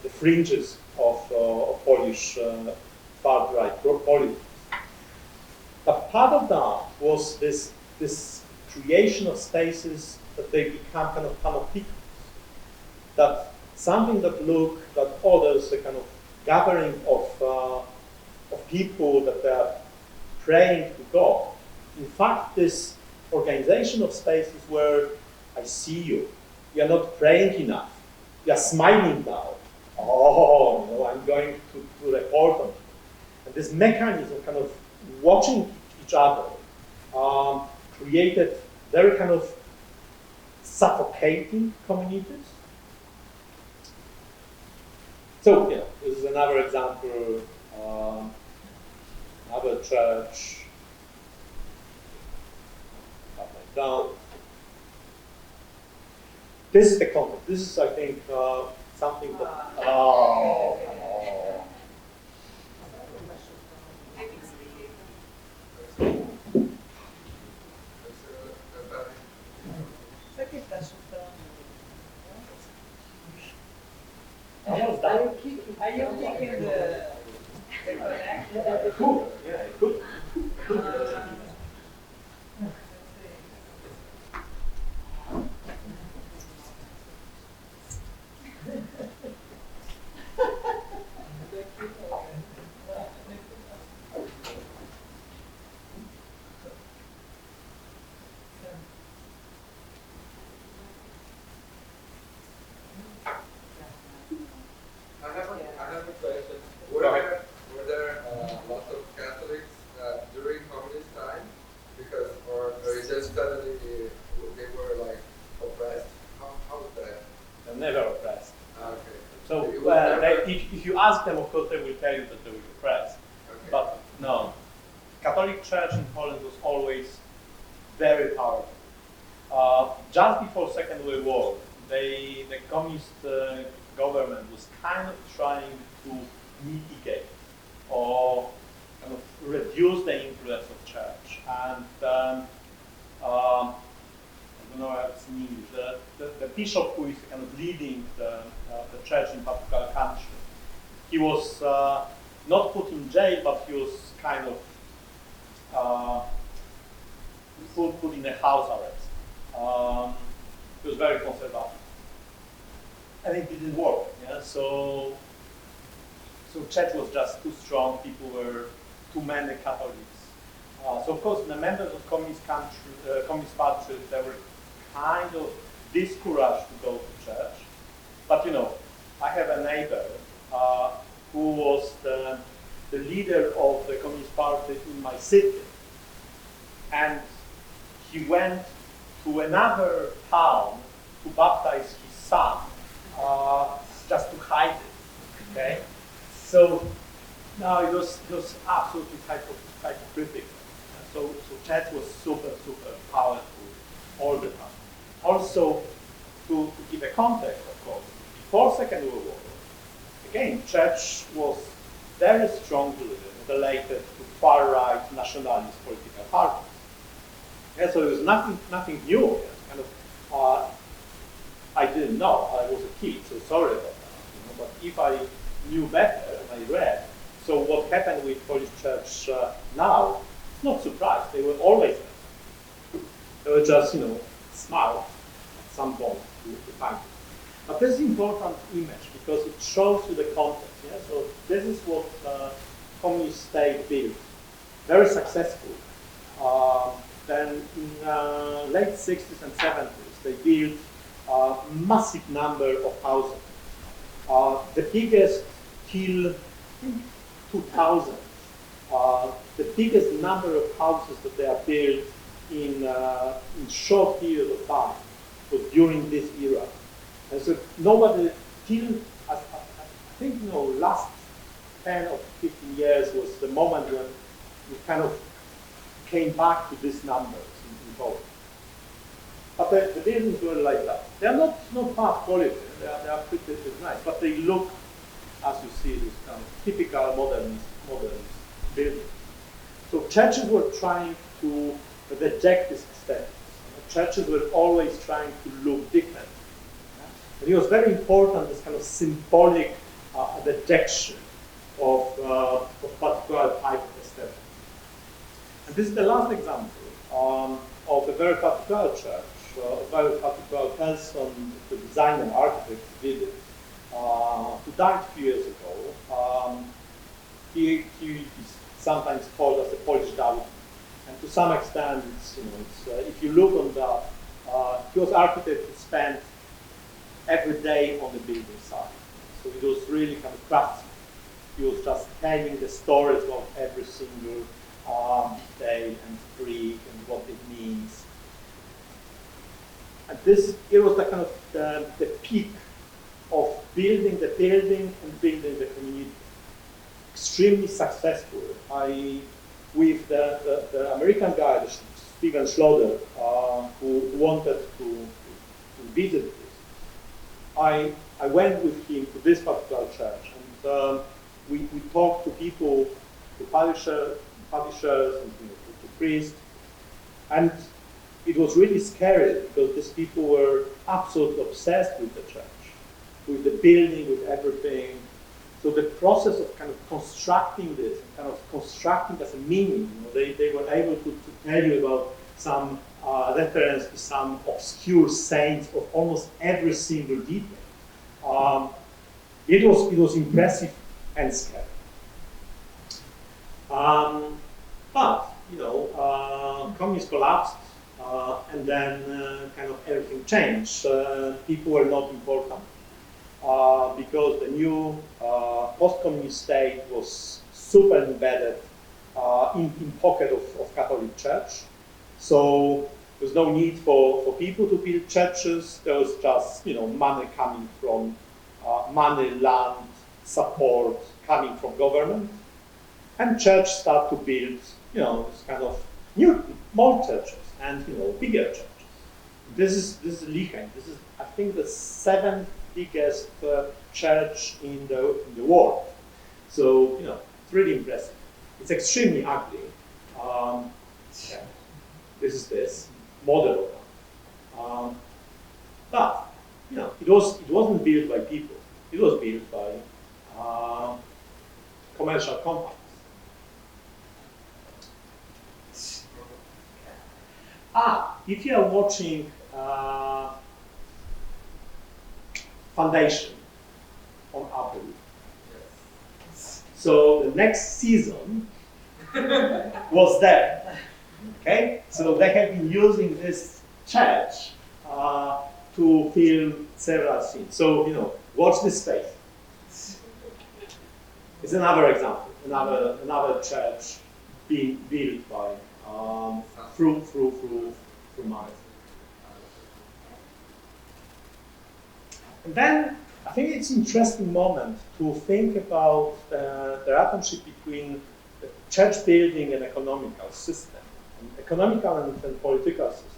the fringes of Polish far right politics. But part of that was this creation of spaces that they become kind of panopticons. That something that others a kind of gathering of people that are praying to God. In fact, this organization of spaces where I see you, you are not praying enough, you are smiling now. Oh, no, I'm going to report on you. And this mechanism kind of watching each other created very kind of suffocating communities. So, this is another example, another church, up like that. This is the context. This is, I think, something that, oh, come on. Are you kicking the Cool. Yeah, good. I have a question. Were there lots of Catholics during communist time? Because, or is just suddenly they were like oppressed? How was that? They're never oppressed. Okay. So, It was never- if you ask them, of course, they will tell you that they were oppressed. Okay. But no, Catholic Church in Poland was always very powerful. Just before Second World War, the communist government was kind of trying to mitigate or kind of reduce the influence of church. And I don't know how it's in English. The bishop who is kind of leading the church in particular country, he was not put in jail, but he was kind of put in a house arrest. He was very conservative. And it didn't work. Yeah? So church was just too strong. People were too many Catholics. So of course, the members of communist parties, they were kind of discouraged to go to church. But I have a neighbor who was the leader of the communist party in my city, and he went to another town to baptize his son. Just to hide it, okay? So, no, it was absolutely hypocritical. So church was super powerful all the time. Also, to give a context, of course, before Second World War, again, church was very strongly related to far-right nationalist political parties. Yeah, so there was nothing new. Kind of, I didn't know. I was a kid, so sorry about that. But if I knew better and I read, so what happened with Polish Church now? Not surprised. They were always there. They were just, smart at some point to find it. But this is an important image because it shows you the context. Yeah? So this is what communist state built, very successful. Then in late 60s and 70s, they built a massive number of houses. The biggest till 2000. The biggest number of houses that they are built in short period of time was during this era. And so nobody till I think last 10 or 15 years was the moment when we kind of came back to these numbers in Poland. But the buildings were like that. They are not bad quality. They are pretty nice, but they look, as you see, this kind of typical modernist building. So churches were trying to reject this aesthetics. Churches were always trying to look different. And it was very important, this kind of symbolic rejection of particular type of aesthetic. And this is the last example of a very particular church, a very particular person, the designer, architect, did it, who died a few years ago. He is sometimes called as the Polish David. And to some extent, if you look on that, he was architect who spent every day on the building site. So it was really kind of craftsman. He was just telling the stories of every single detail and brick and what it means. And it was the kind of the peak of building the building and building the community. Extremely successful. With the American guy, Steven Schroeder, who wanted to visit this, I went with him to this particular church, and we talked to people, to publishers, and to priests, and it was really scary because these people were absolutely obsessed with the church, with the building, with everything. So the process of kind of constructing this, kind of constructing as a meaning, they were able to tell you about some reference to some obscure saints of almost every single detail. It was impressive and scary. But communism collapsed, and then kind of everything changed. People were not important. Because the new post-communist state was super embedded in pocket of Catholic Church. So there's no need for people to build churches. There was just money coming from money, land, support coming from government, and church start to build this kind of more churches and bigger churches. This is Licheń. This is, I think, the 7th biggest church in the world. So it's really impressive. It's extremely ugly. This is this model of that. But it wasn't built by people. It was built by commercial companies. If you are watching Foundation on Apple, so the next season was there. Okay, so they have been using this church to film several scenes. So watch this space. It's another example, another church being built by through money. And then I think it's an interesting moment to think about the relationship between the church building and economical system, economical and political system.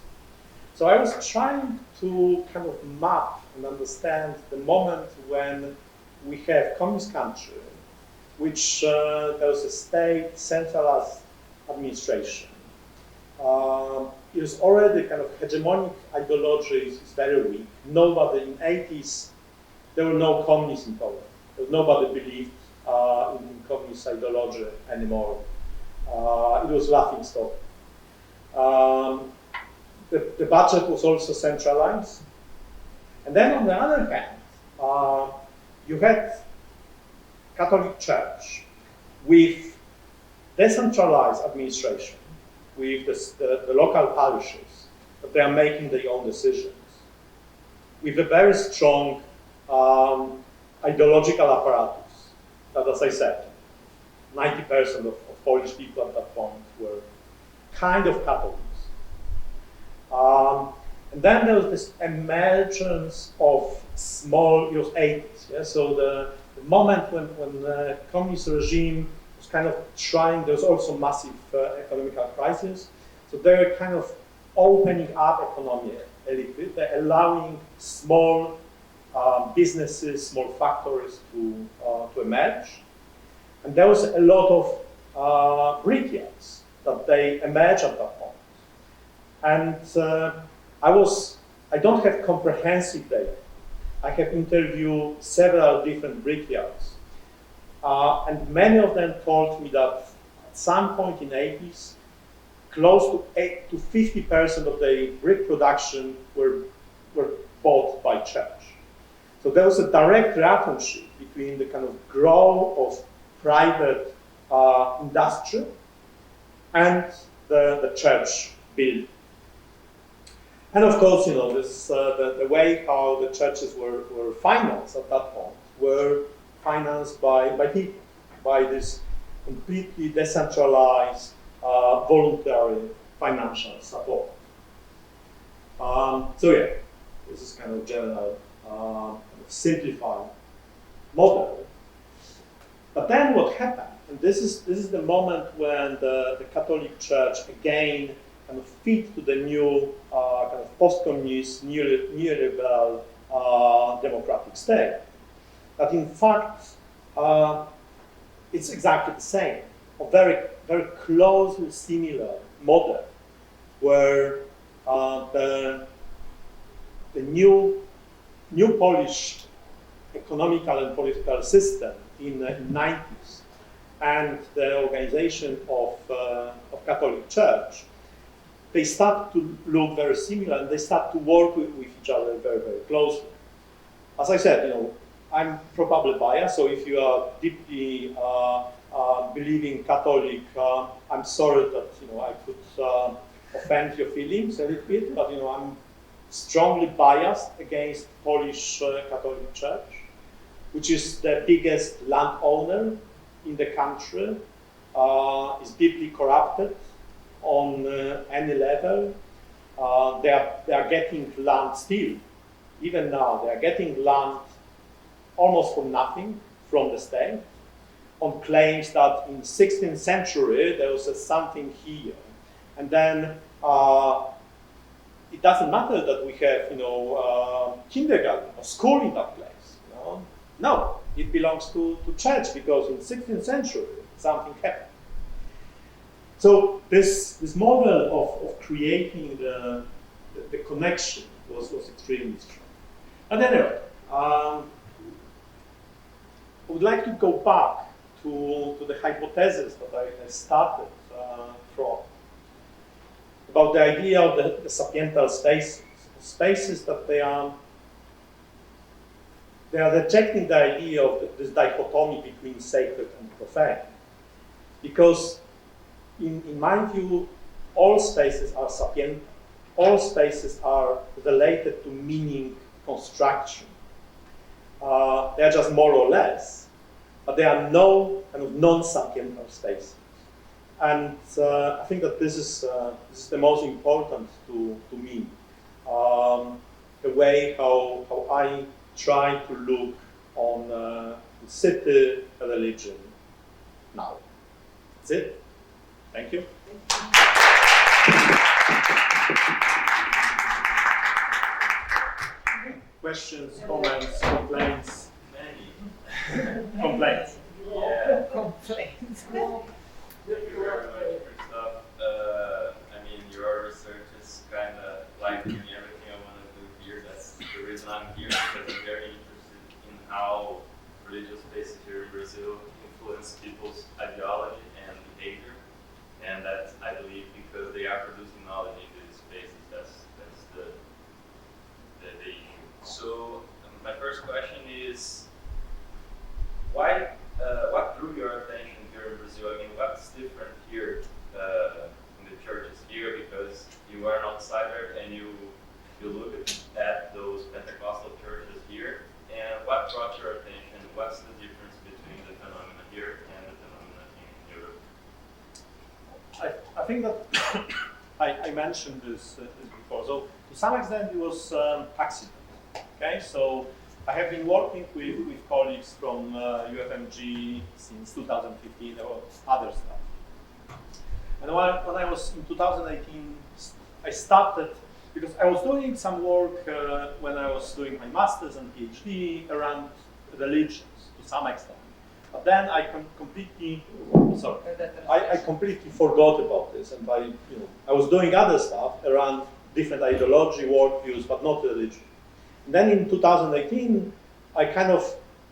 So I was trying to kind of map and understand the moment when we have communist country which there was a state centralized administration. It was already kind of hegemonic ideology is very weak. Nobody in 80s, there were no communists in Poland. Nobody believed in communist ideology anymore. It was laughing stock. The budget was also centralized. And then on the other hand, you had Catholic Church with decentralized administration, with the local parishes, that they are making their own decisions, with a very strong ideological apparatus that, as I said, 90% of Polish people at that point were kind of Catholics. And then there was this emergence of small, it was 80s, yeah? So the moment when the communist regime was kind of trying, there was also massive economical crisis, so they were kind of opening up economy a little bit, they're allowing small businesses, small factories to emerge. And there was a lot of brickyards that they emerged at that point. And I don't have comprehensive data. I have interviewed several different brickyards. And many of them told me that at some point in the 80s, close to 50% of the brick production were bought by church. So there was a direct relationship between the kind of growth of private industry and the church building. And of course, you know, this, the way how the churches were financed at that point were financed by people, by this completely decentralized, voluntary financial support. So yeah, this is kind of general, simplified model. But then what happened, and this is the moment when the Catholic Church again kind of fit to the new kind of post-communist, neoliberal democratic state. That in fact, it's exactly the same, a very, very closely similar model, where the new Polish economical and political system in the 90s and the organization of Catholic Church, they start to look very similar and they start to work with each other very, very closely. As I said, you know, I'm probably biased, so if you are deeply believing Catholic, I'm sorry that, you know, I could offend your feelings a little bit, but, you know, I'm strongly biased against Polish Catholic Church, which is the biggest landowner in the country, is deeply corrupted on any level. They are getting land still, even now, they are getting land almost for nothing from the state, on claims that in 16th century there was something here. And then it doesn't matter that we have, you know, kindergarten or school in that place. You know? No, it belongs to church because in 16th century something happened. So this model of creating the connection was extremely strong. And anyway, I would like to go back to the hypothesis that I started from, about the idea of the sapiental spaces that they are rejecting the idea of this dichotomy between sacred and profane. Because in my view, all spaces are sapiental. All spaces are related to meaning construction. They are just more or less, but there are no kind of non-sapiental spaces. And I think that this is the most important to me. The way how I try to look on the city religion now. That's it. Thank you. Questions, comments, complaints? Complaints. Yeah. I'm here because I'm very interested in how religious spaces here in Brazil influence people's ideology and behavior, and that's, I believe, because they are producing knowledge in these spaces. That's the issue. So my first question is, why? What drew your attention here in Brazil? I mean, what's different here in the churches here? Because you are an outsider and you look at those Pentecostal churches here, and what brought your attention? What's the difference between the phenomena here and the phenomena in Europe? I think that I mentioned this before. So to some extent it was accident. Okay, so I have been working with colleagues from UFMG since 2015 about other stuff. And when I was in 2018, I started, because I was doing some work when I was doing my master's and PhD around religions to some extent. But then I completely forgot about this, and I was doing other stuff around different ideology, worldviews, but not religion. And then in 2018, I kind of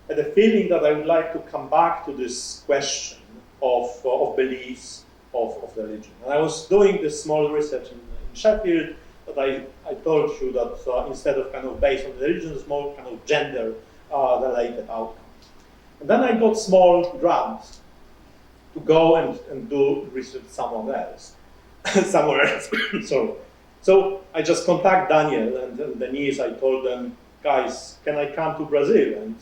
had a feeling that I would like to come back to this question of beliefs of religion. And I was doing this small research in Sheffield that I told you that instead of kind of based on religion, it's more kind of gender related outcome. And then I got small grants to go and do research somewhere else. So I just contact Daniel and Denise. I told them, guys, can I come to Brazil and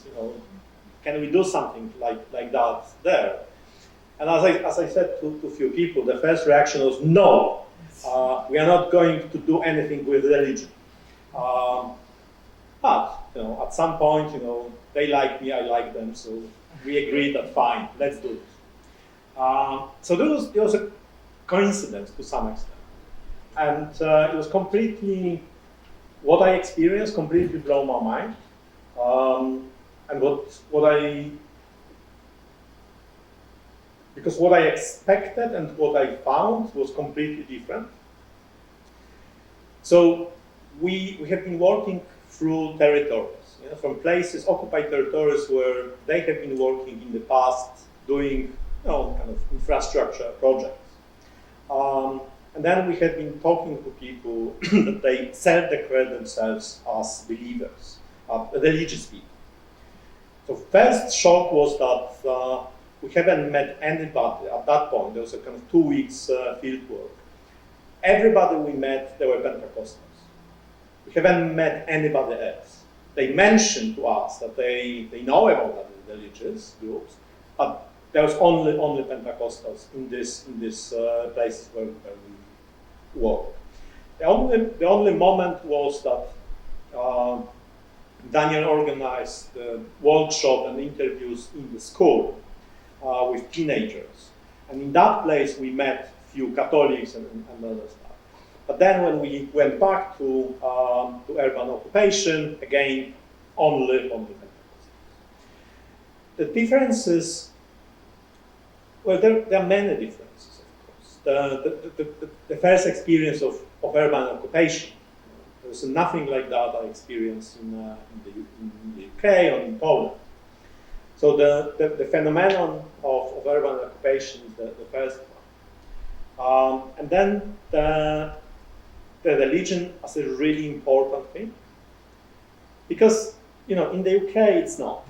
can we do something like that there? And as I said to a few people, the first reaction was no. We are not going to do anything with religion. But at some point, they like me, I like them, so we agreed that fine, let's do it. So there was a coincidence to some extent. And it was completely, what I experienced completely blew my mind. And because what I expected and what I found was completely different. So we have been working through territories, from places, occupied territories where they have been working in the past doing kind of infrastructure projects. And then we have been talking to people that they self-declare themselves as believers, religious people. So first shock was that we haven't met anybody at that point. There was a kind of 2 weeks field work. Everybody we met, they were Pentecostals. We haven't met anybody else. They mentioned to us that they know about other religious groups, but there was only Pentecostals in this places where we work. The only moment was that Daniel organized a workshop and interviews in the school with teenagers, and in that place we met few Catholics and other stuff. But then when we went back to urban occupation, again only Pentecostals. The differences. Well, there are many differences, of course. The first experience of urban occupation, there's nothing like that I experienced in the UK or in Poland. So the phenomenon of urban occupation is the first one. And then the religion as a really important thing. Because, in the UK it's not.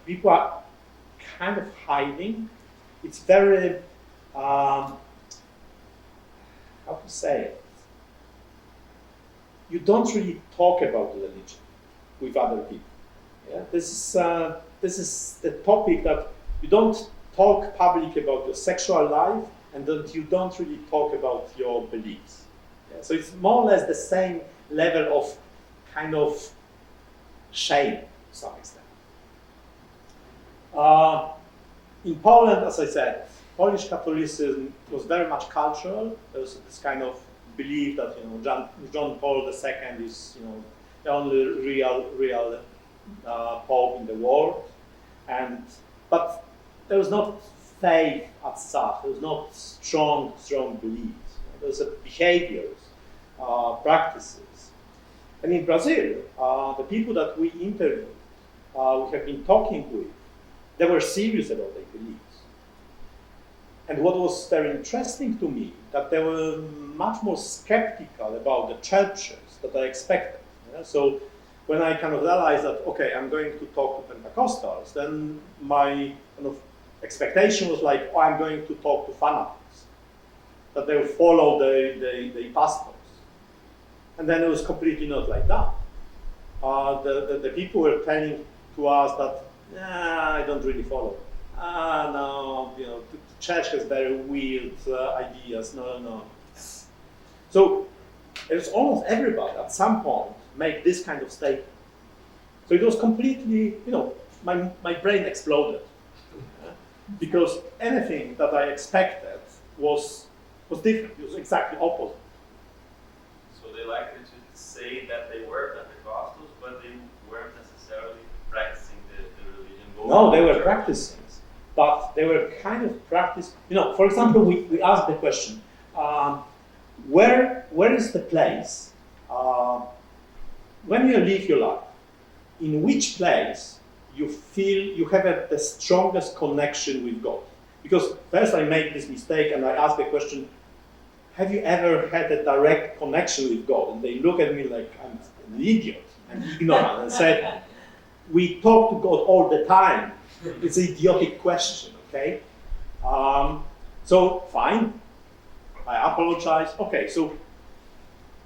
People are kind of hiding. It's very, how to say it? You don't really talk about religion with other people. Yeah? This is the topic that you don't talk publicly about your sexual life, and that you don't really talk about your beliefs. Yeah? So it's more or less the same level of kind of shame to some extent. In Poland, as I said, Polish Catholicism was very much cultural. There was this kind of belief that John Paul II is the only real Pope in the world, but there was not faith as such. There was not strong beliefs. There was behaviors, practices. And in Brazil, the people that we interviewed, we have been talking with, they were serious about their beliefs. And what was very interesting to me, that they were much more skeptical about the churches that I expected. Yeah? So when I kind of realized that, okay, I'm going to talk to Pentecostals, then my kind of expectation was like, oh, I'm going to talk to fanatics, that they will follow the pastors. And then it was completely not like that. The people were telling to us that, nah, I don't really follow. No, you know, the church has very weird ideas. No. So it's almost everybody at some point make this kind of statement. So it was completely, you know, my brain exploded. Because anything that I expected was different. It was exactly opposite. So they liked to say that they were Pentecostals, but they weren't necessarily practicing the religion. No, they were practicing. But they were kind of practicing. You know, for example, we asked the question, where is the place, when you live your life, in which place you feel you have the strongest connection with God? Because first I made this mistake and I asked the question, have you ever had a direct connection with God? And they look at me like I'm an idiot and ignorant and said, we talk to God all the time. It's an idiotic question, okay? So, fine. I apologize. Okay, so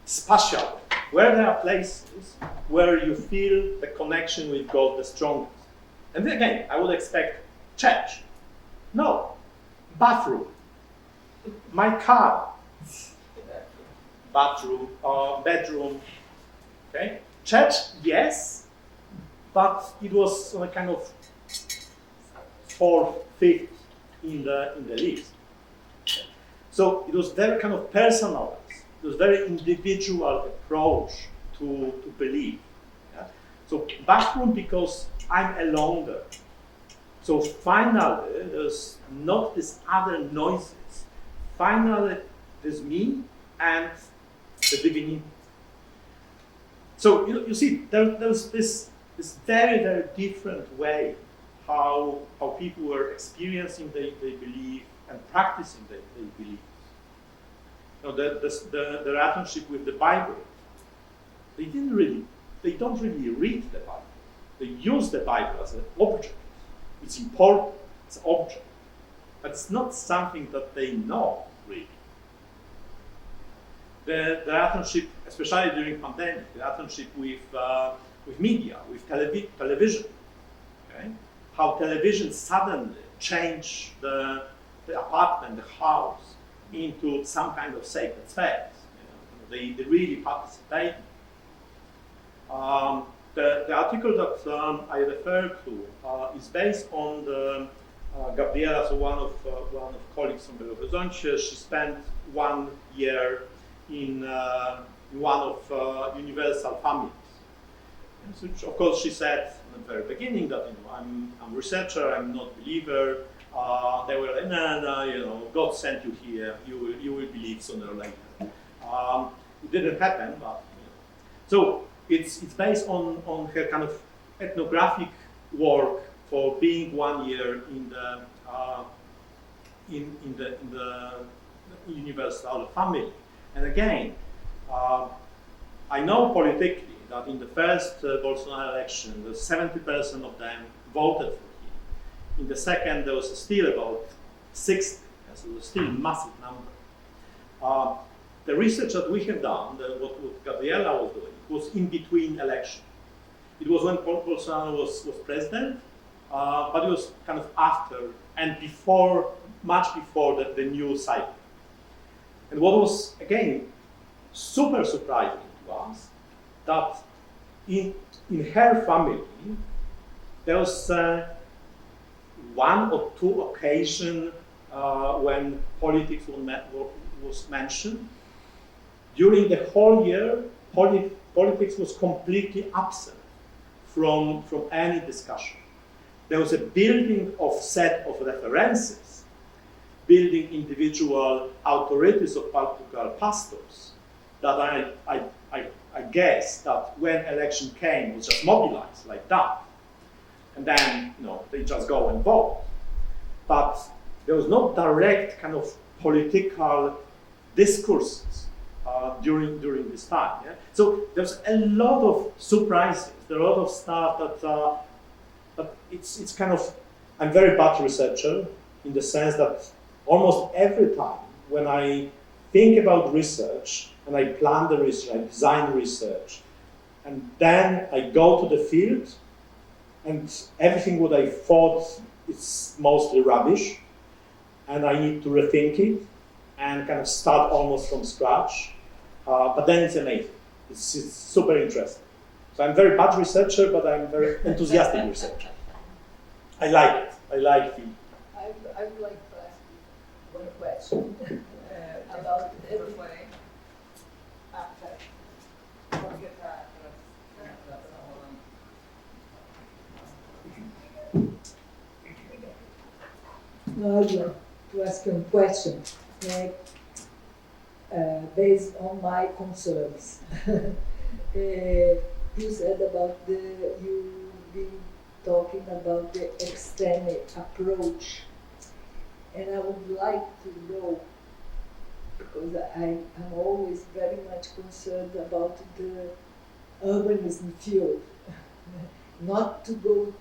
spatial. Where there are places where you feel the connection with God the strongest. And then again, I would expect church. No. Bathroom. My car. Bathroom, bedroom. Okay? Church, yes, but it was kind of 4th, 5th in the list. So it was very kind of personalized. It was very individual approach to belief. Yeah? So bathroom because I'm alone there. So finally there's not these other noises. Finally there's me and the divinity. So you see there's this very, very different way how people were experiencing their belief and practicing their beliefs. You know, the relationship with the Bible, they don't really read the Bible. They use the Bible as an object. It's important, it's an object. But it's not something that they know, really. The relationship, especially during pandemic, the relationship with media, with television, okay? How television suddenly changed the apartment, the house, into some kind of sacred space. You know, they really participate. The article that I referred to is based on the Gabriela, so one of colleagues from Belo Horizonte. She spent 1 year in one of universal families. Which, of course, she said at the very beginning that, you know, I'm a researcher, I'm not a believer. They were like, no, you know, God sent you here. You will believe sooner or later. It didn't happen, but you know. So it's based on her kind of ethnographic work for being 1 year in the universal family. And again, I know politically that in the first Bolsonaro election, 70% of them voted for him. In the second, there was still about 60, so it was still a massive number. The research that we have done, what Gabriela was doing, was in between elections. It was when Bolsonaro was president, but it was kind of after and before, much before the new cycle. And what was, again, super surprising to us, that in her family, there was 1 or 2 occasions when politics was mentioned. During the whole year, politics was completely absent from any discussion. There was a building of set of references, building individual authorities of particular pastors that I I guess that when election came, it was just mobilized like that. And then, they just go and vote. But there was no direct kind of political discourses during this time. Yeah? So there's a lot of surprises, there are a lot of stuff that it's kind of, I'm a very bad researcher in the sense that almost every time when I think about research and I plan the research, I design research, and then I go to the field and everything what I thought is mostly rubbish, and I need to rethink it and kind of start almost from scratch. But then it's amazing. It's super interesting. So I'm a very bad researcher, but I'm a very enthusiastic researcher. I like it. I like field. I would like to ask you one question about every way. No, I'd like to ask you a question based on my concerns. You said about you've been talking about the extreme approach, and I would like to know, because I'm always very much concerned about the urbanism field, not to go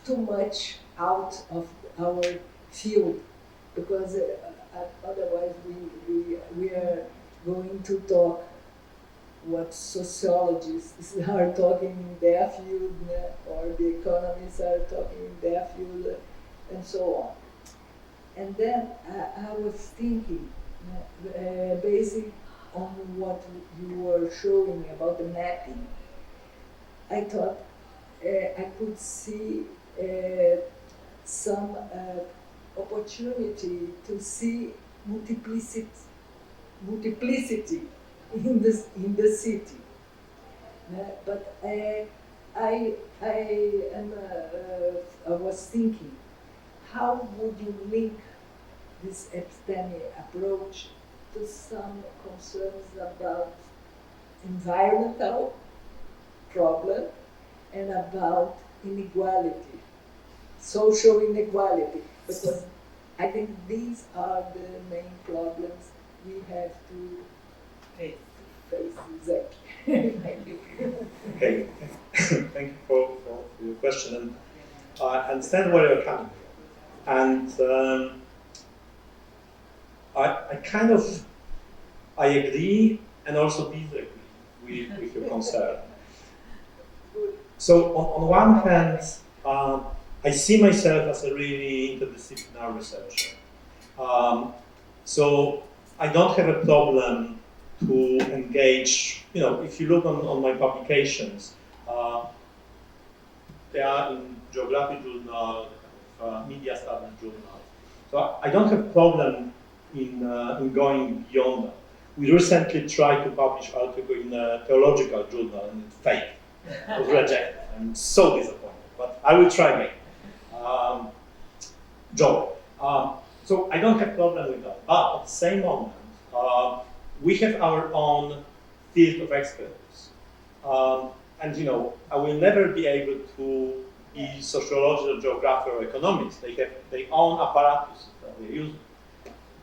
too much out of our field, because otherwise we are going to talk what sociologists are talking in their field, or the economists are talking in their field, and so on. And then I was thinking, based on what you were showing about the mapping, I thought I could see some opportunity to see multiplicity in the city. But I was thinking, how would you link this epistemic approach to some concerns about environmental problem and about inequality, social inequality? Because I think these are the main problems we have to face exactly. Okay, thank you for your question, and I understand where you're coming from. And I agree and also disagree with your concern. So on one hand, I see myself as a really interdisciplinary researcher. So I don't have a problem to engage, if you look on my publications, they are in geography journal, media studies journal. So I don't have a problem in going beyond that. We recently tried to publish article in a theological journal and it failed. It was rejected. I'm so disappointed, but I will try again. So I don't have problem with that. But at the same moment, we have our own field of expertise. And I will never be able to be sociologist or geographer or economist. They have their own apparatus that they use.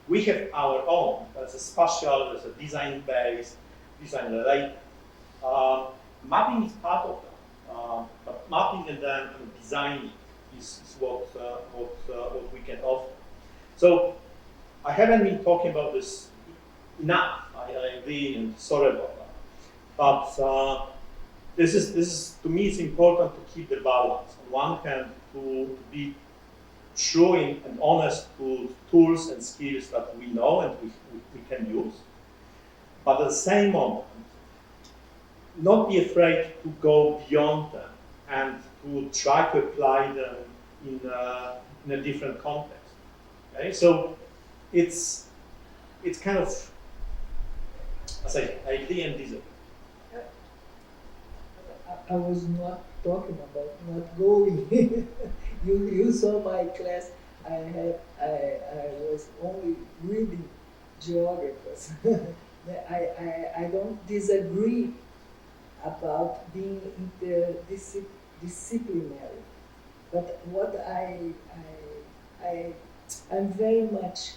We have our own. That's a spatial, that's a design-based, design-related. Mapping is part of that. But mapping and then designing is what we can offer. So I haven't been talking about this enough. I agree and sorry about that. But this is to me it's important to keep the balance. On one hand, to be true and honest to tools and skills that we know and we can use. But at the same moment, not be afraid to go beyond them and to try to apply them in a different context. Okay, so it's kind of, I say, idea and design. I was not talking about not going. You saw my class. I was only reading geographers, I don't disagree about being interdisciplinary, but what I'm very much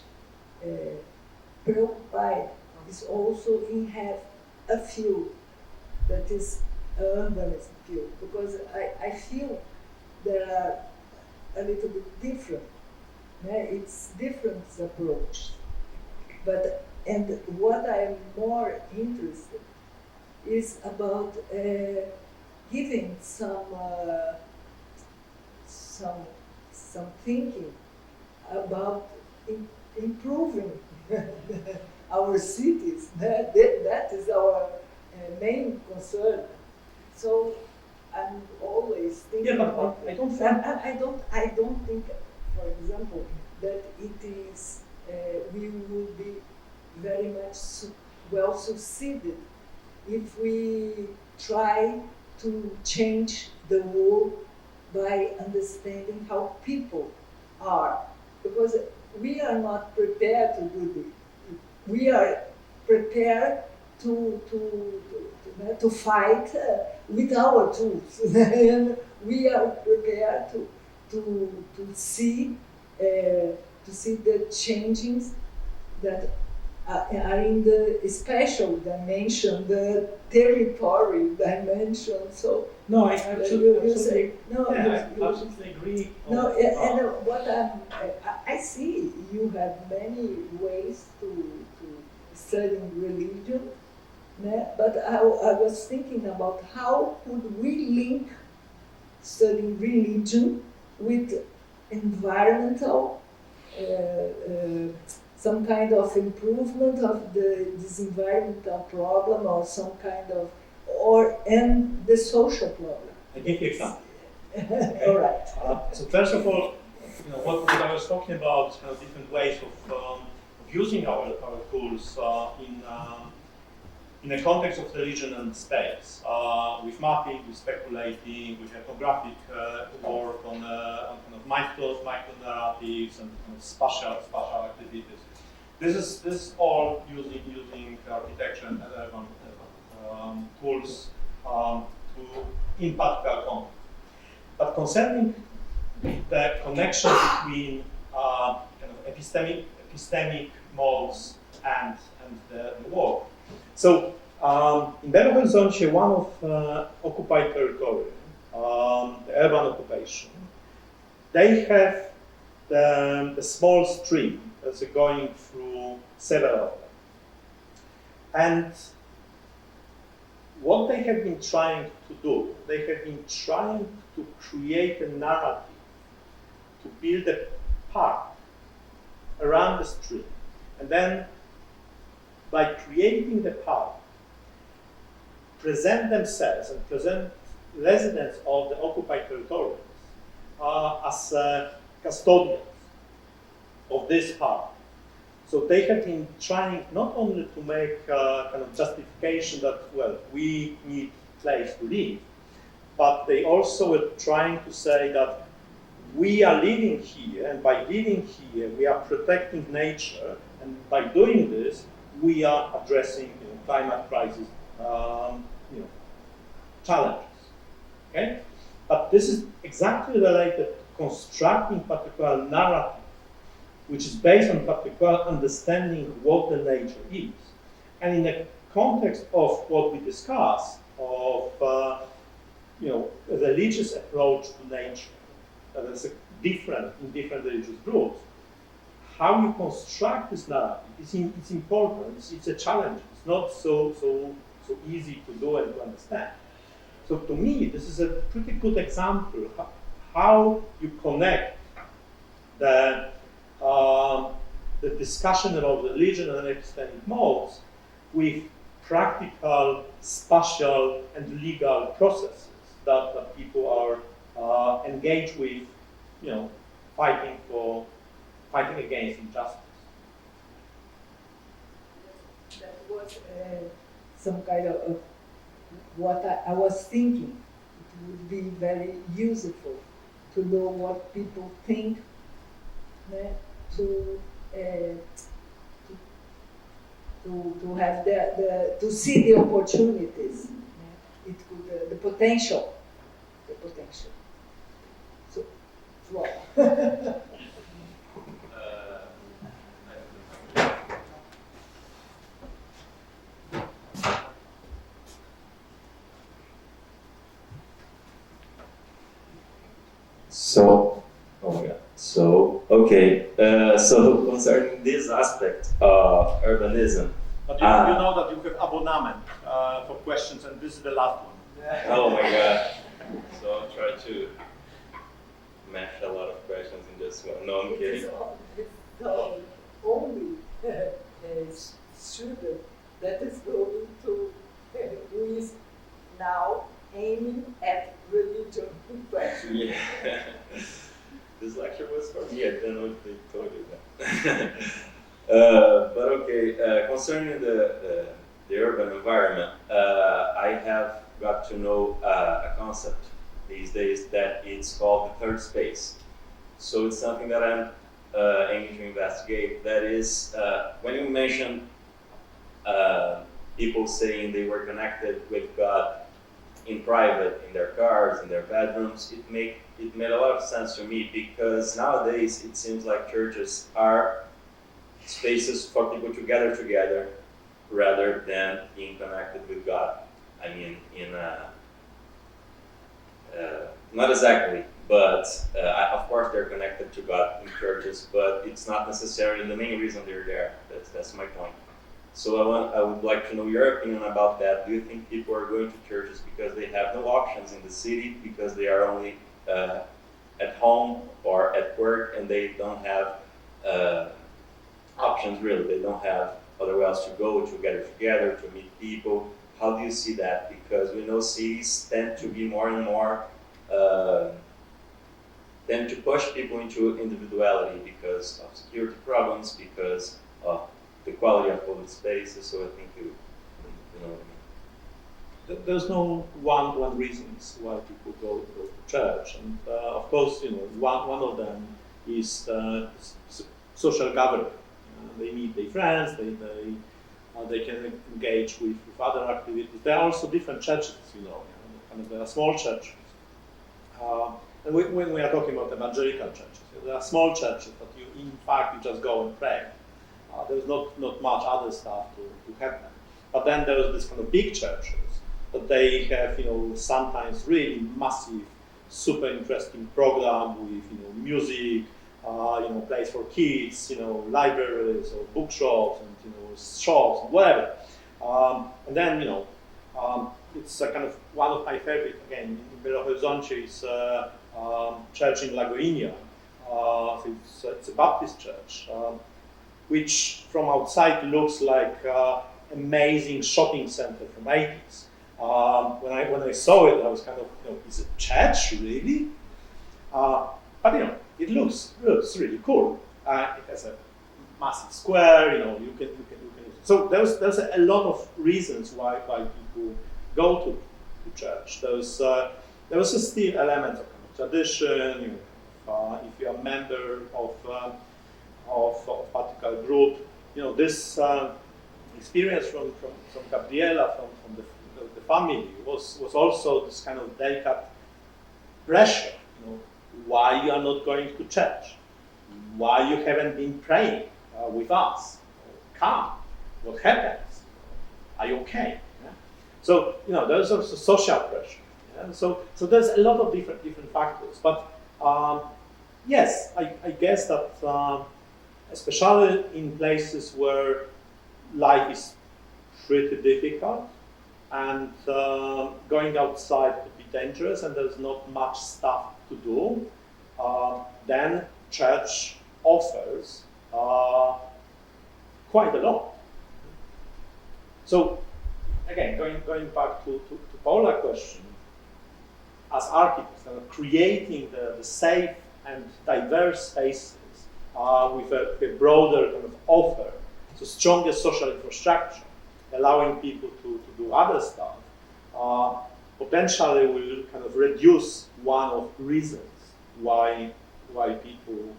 preoccupied is also in have a field that is an urbanism field, because I feel there are a little bit different. It's different approach, and what I'm more interested is about giving some thinking about improving our cities. That is our main concern. So I'm always thinking. Yeah, but I don't think. I don't think, for example, that it is we will be very much well succeeded if we try to change the world by understanding how people are, because we are not prepared to do this. We are prepared to fight with our tools, and we are prepared to see the changes that are in the special dimension, the territory dimension. So no, I absolutely agree. And what I see, you have many ways to study religion, but I was thinking about how could we link studying religion with environmental, some kind of improvement of this environmental problem, or some kind of, and the social problem. I give you an example. All right. So first of all, what I was talking about, different ways of using our tools in the context of religion and space, with mapping, with speculating, with ethnographic work on kind of micro narratives and kind of spatial activities. This is all using architecture and urban tools to impact our context. But concerning the connection between kind of epistemic modes and the work. So in Belo Horizonte, one of occupied territory, the urban occupation, they have the small stream that's going through several of them. And what they have been trying to do, they have been trying to create a narrative, to build a park around the stream. And then, by creating the park, present themselves and present residents of the occupied territories as custodians of this park. So they have been trying not only to make kind of justification that, well, we need place to live, but they also were trying to say that we are living here, and by living here, we are protecting nature, and by doing this, we are addressing climate crisis challenges. Okay, but this is exactly related to constructing particular narrative, which is based on particular understanding of what the nature is, and in the context of what we discuss of a religious approach to nature that is different in different religious groups. How you construct this narrative it's important. It's a challenge. It's not so easy to do and to understand. So to me, this is a pretty good example how you connect the discussion about religion and epistemic modes with practical, spatial, and legal processes that people are engaged with, fighting against injustice. That was some kind of what I was thinking. It would be very useful to know what people think, to have to see the opportunities. It could the potential. So, wow. So, oh my God. So, okay. So concerning this aspect of urbanism. But you know that you have abonnement for questions, and this is the last one. Oh my God. So I'll try to mash a lot of questions in just one. No, I'm kidding. It's the only student that is going to, who is now aiming at religion question. Yeah. This lecture was for me. I don't know if they told you that. But okay, concerning the urban environment, I have got to know a concept these days that it's called the third space. So it's something that I'm aiming to investigate. That is, when you mention people saying they were connected with God in private, in their cars, in their bedrooms, it made a lot of sense to me, because nowadays it seems like churches are spaces for people to gather together rather than being connected with God. I mean, not exactly, but of course they're connected to God in churches, but it's not necessarily the main reason they're there. That's my point. So I would like to know your opinion about that. Do you think people are going to churches because they have no options in the city, because they are only at home or at work and they don't have options really? They don't have other else to go, to gather together, to meet people. How do you see that? Because we know cities tend to be more and more tend to push people into individuality because of security problems, because of the quality of public spaces. So I think you know what I mean. There's no one reasons why people go to church, and of course, one of them is social gathering. They meet their friends, they can engage with other activities. There are also different churches, there are small churches. And when we are talking about evangelical churches, there are small churches that you just go and pray. There's not much other stuff to happen. But then there's this kind of big churches that they have, sometimes really massive, super interesting program with, music, place for kids, libraries or bookshops and, shops, whatever. And then, it's a kind of one of my favorite, again, in Belo Horizonte is church in Lagoinha. It's a Baptist church. Which from outside looks like amazing shopping center from 80s. When I saw it, I was kind of, is it church really? But it looks really cool. It has a massive square. You can. So there's a lot of reasons why people go to church. There was a still element of kind of tradition. If you're a member of a particular group, this experience from Gabriela, from the family was also this kind of delicate pressure. Why you are not going to church? Why you haven't been praying with us? Come, what happens? Are you okay? Yeah? So there's also social pressure. Yeah? So there's a lot of different factors, but yes, I guess that. Especially in places where life is pretty difficult and going outside could be dangerous and there's not much stuff to do, then church offers quite a lot. So again, going back to Paula's question, as architects, creating the safe and diverse spaces with a broader kind of offer, so stronger social infrastructure, allowing people to do other stuff, potentially will kind of reduce one of the reasons why people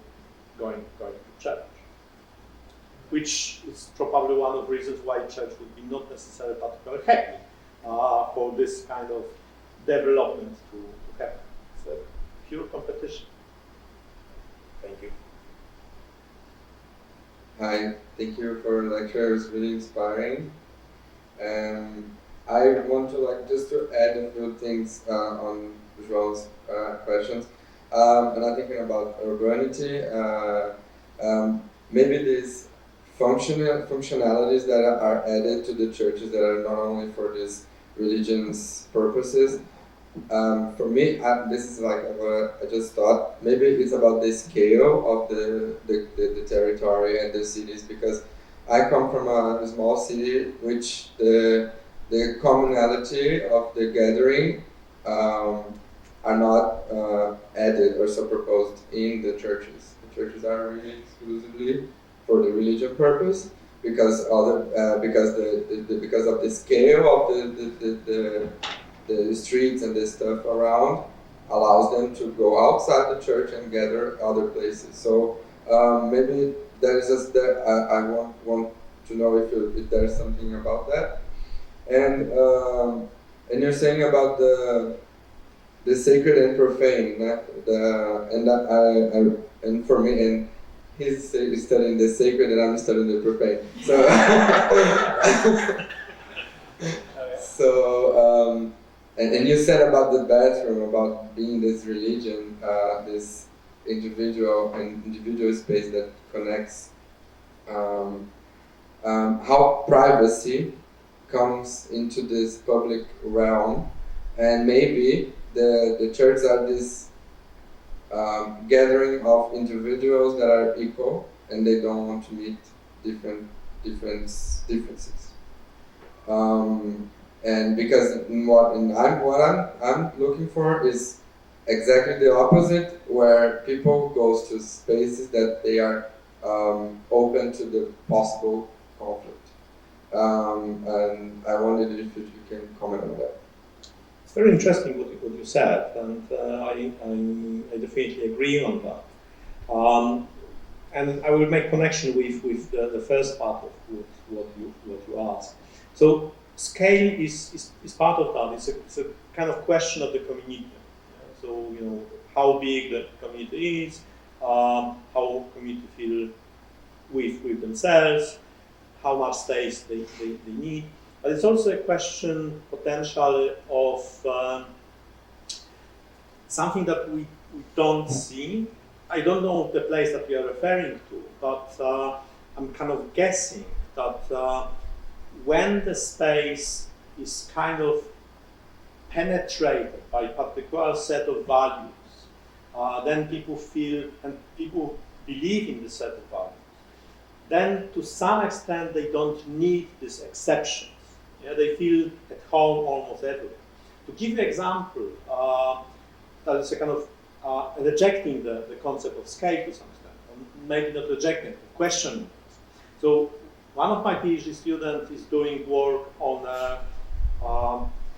going to church. which is probably one of the reasons why church would be not necessarily particularly happy for this kind of development to happen. It's a pure competition. Thank you. Hi, thank you for the lecture. It was really inspiring. I want to just to add a few things on João's questions. And I'm thinking about urbanity. Maybe these functionalities that are added to the churches that are not only for these religious purposes. For me, this is like what I just thought. Maybe it's about the scale of the territory and the cities, because I come from a small city which the commonality of the gathering are not added or superposed in the churches. The churches are really exclusively for the religious purpose, because because of the scale of the streets and the stuff around allows them to go outside the church and gather other places. So maybe that is just that I want to know if there's something about that. And you're saying about the sacred and profane, and for me, and he's studying the sacred and I'm studying the profane. So and you said about the bathroom, about being this religion, this individual space that connects, how privacy comes into this public realm, and maybe the church are this gathering of individuals that are equal and they don't want to meet differences. And because what I'm looking for is exactly the opposite, where people goes to spaces that they are open to the possible conflict. And I wondered if you can comment on that. It's very interesting what you said, and I definitely agree on that. And I will make connection with the first part of what you asked. So scale is part of that. It's a kind of question of the community. So how big the community is, how community feel with themselves, how much space they need. But it's also a question potentially of something that we don't see. I don't know the place that we are referring to, but I'm kind of guessing that when the space is kind of penetrated by a particular set of values, then people feel and people believe in the set of values. Then to some extent they don't need these exceptions. They feel at home almost everywhere. To give you an example, that is a kind of rejecting the concept of scale to some extent, or maybe not rejecting it, questioning it. So one of my PhD students is doing work on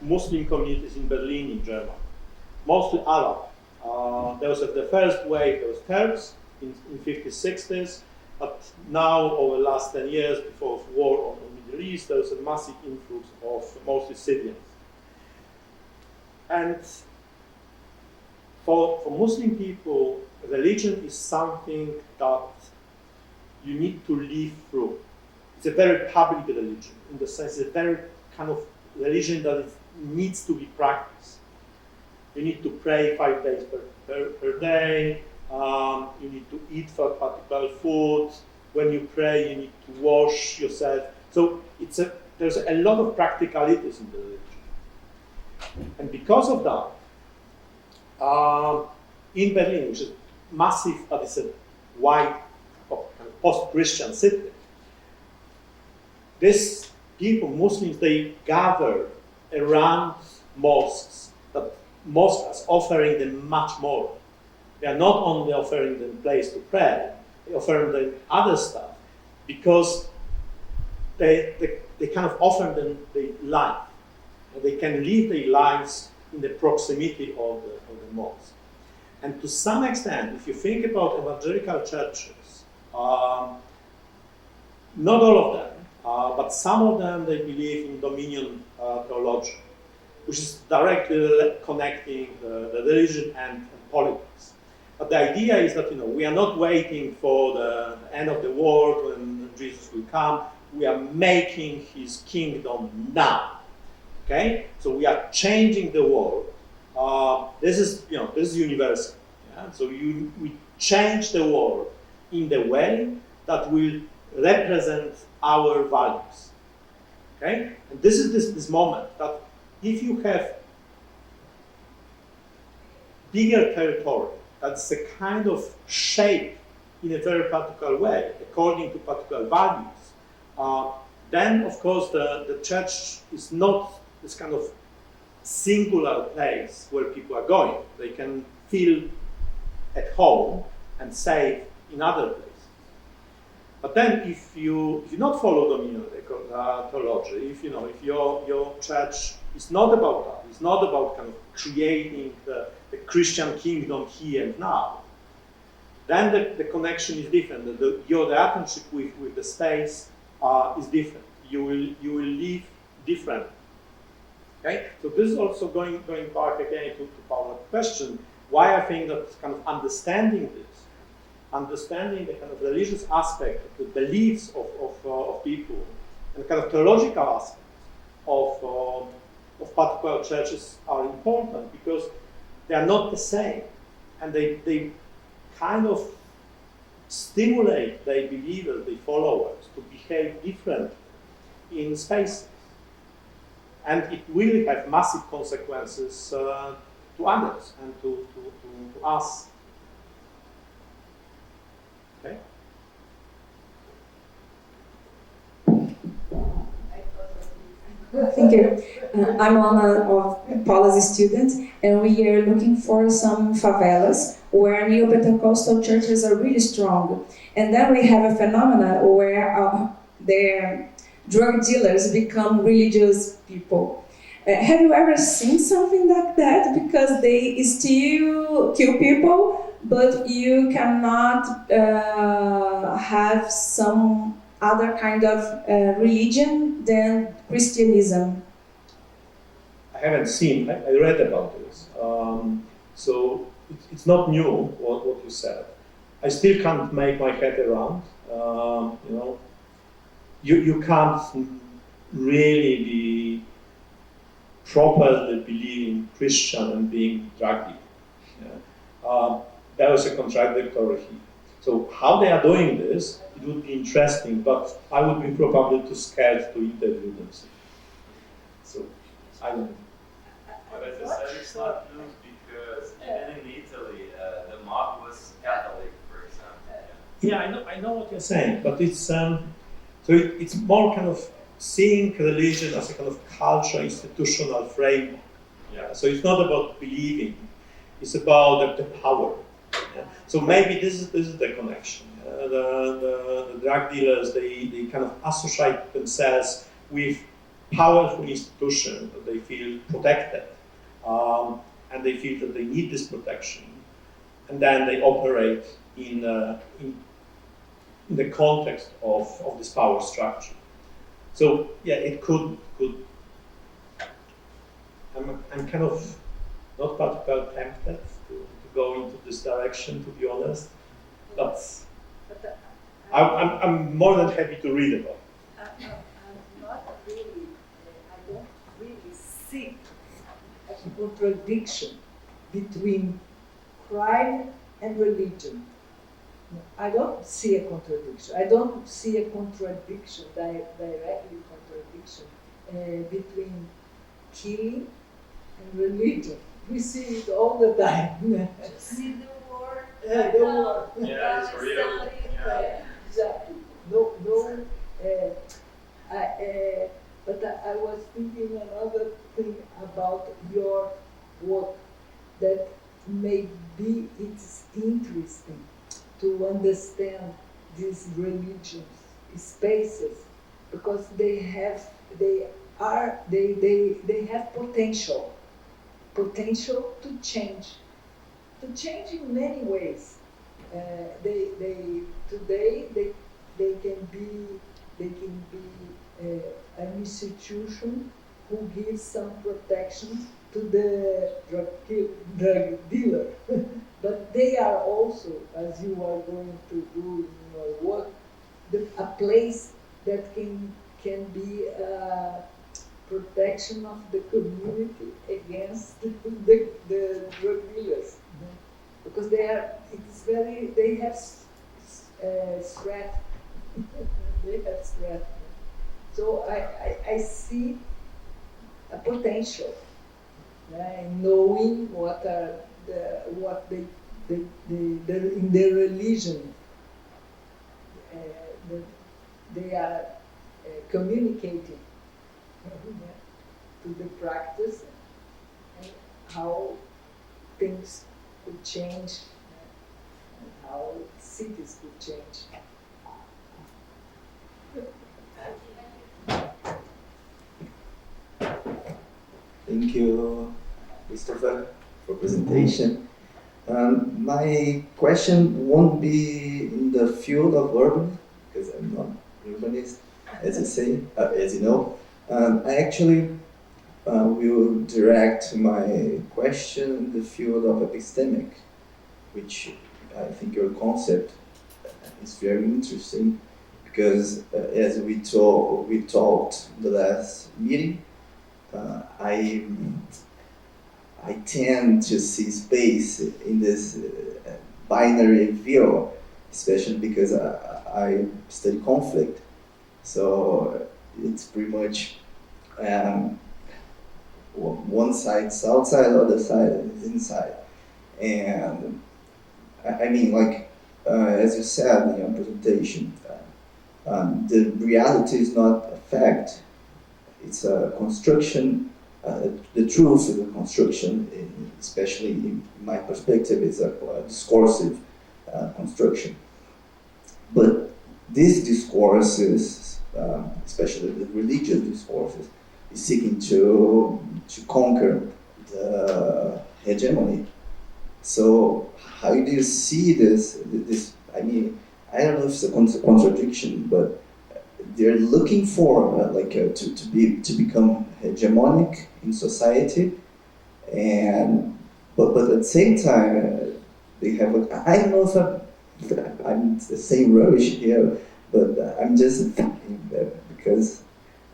Muslim communities in Berlin, in Germany, mostly Arab. There was the first wave, there was Turks in 50s, 60s, but now over the last 10 years, before the war on the Middle East, there was a massive influx of mostly Syrians. And for Muslim people, religion is something that you need to live through. It's a very public religion, in the sense it's a very kind of religion that needs to be practiced. You need to pray 5 days per day, you need to eat for particular food. When you pray, you need to wash yourself. So there's a lot of practicalities in the religion. And because of that, in Berlin, which is massive, but it's a white post-Christian city, these people, Muslims, they gather around mosques, but mosques are offering them much more. They are not only offering them a place to pray, they offer them other stuff, because they kind of offer them their life. And they can live their lives in the proximity of the mosque. And to some extent, if you think about evangelical churches, not all of them, but some of them, they believe in dominion theology, which is directly connecting the religion and politics. But the idea is that we are not waiting for the end of the world when Jesus will come. We are making his kingdom now. Okay, so we are changing the world. This is universal. Yeah? So we change the world in the way that will represent our values. Okay, and this is this moment that if you have bigger territory, that's a kind of shape in a very particular way, according to particular values, then of course the church is not this kind of singular place where people are going. They can feel at home and safe in other places. But then if you not follow dominion theology, if your church is not about that, it's not about kind of creating the Christian kingdom here and now, then the connection is different. The relationship with the space is different. You will live differently. Okay? So this is also going back again to Paula's question, why I think that kind of understanding the kind of religious aspect of the beliefs of people, and the kind of theological aspect of particular churches are important, because they are not the same, and they kind of stimulate their believers, their followers, to behave differently in spaces. And it will have massive consequences to others and to us. Okay? Thank you. I'm one of Paula's students, and we are looking for some favelas where neo-Pentecostal churches are really strong. And then we have a phenomenon where their drug dealers become religious people. Have you ever seen something like that? Because they still kill people, but you cannot have some other kind of religion than Christianism. I haven't seen. I read about this. So it's not new what you said. I still can't make my head around. You can't really be properly believing Christian and being drug dealer. Yeah? There is a contradictory here. So how they are doing this, it would be interesting, but I would be probably too scared to interview them. So I don't know. But as I said, it's not new because even in Italy, the mob was Catholic, for example. Yeah, I know what you're saying, but it's it's more kind of seeing religion as a kind of cultural, institutional framework. Yeah. So it's not about believing; it's about the power. Yeah. So maybe this is the connection. The drug dealers, they kind of associate themselves with powerful institutions that they feel protected, and they feel that they need this protection, and then they operate in the context of this power structure. So yeah, it could. I'm kind of not particularly tempted to go into this direction, to be honest. But I'm more than happy to read about it. I don't really see a contradiction between crime and religion. I don't see a contradiction. I don't see a contradiction, directly contradiction between killing and religion. We see it all the time. You see the war. The war. Yeah, it's real. Yeah. Exactly. But I was thinking another thing about your work that maybe it's interesting to understand these religious spaces, because they have potential to change in many ways. Today they can be they can be an institution who gives some protection to the drug dealer. But they are also, as you are going to do in your work, a place that can be a protection of the community against the drug dealers. Because they have threat. They have threat. So I see a potential in knowing what they in their religion they are communicating to the practice and how things could change and how cities could change. Thank you, Christopher, for presentation. My question won't be in the field of urban, because I'm not urbanist, as you say, as you know. I actually will direct my question in the field of epistemic, which I think your concept is very interesting, because as we talked in the last meeting, I tend to see space in this binary view, especially because I study conflict. So it's pretty much one side is outside, other side is inside. And I mean, like, as you said in your presentation, the reality is not a fact. It's a construction. The truth is a construction, especially in my perspective, is a discursive construction. But these discourses, especially the religious discourses, is seeking to conquer the hegemony. So how do you see this? I mean, I don't know if it's a contradiction, but they're looking for to become hegemonic in society, but at the same time they have I don't know if I'm the same rubbish here, but I'm just thinking that because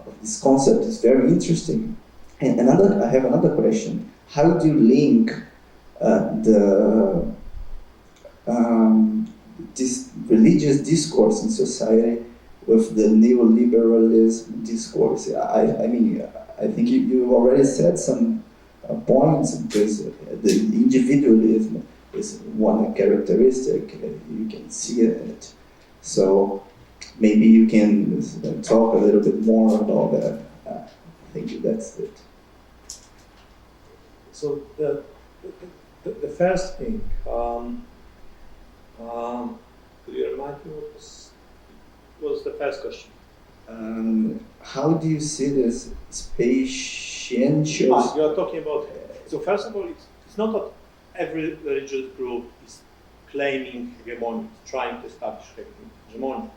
of this concept is very interesting. And I have another question: how do you link this religious discourse in society with the neoliberalism discourse? I mean, I think you already said some points, because the individualism is one characteristic, you can see it. So maybe you can talk a little bit more about that. I think that's it. So the first thing, could you remind me what was the first question? How do you see this spatial? You are talking about. So first of all, it's not that every religious group is claiming hegemony, trying to establish hegemony.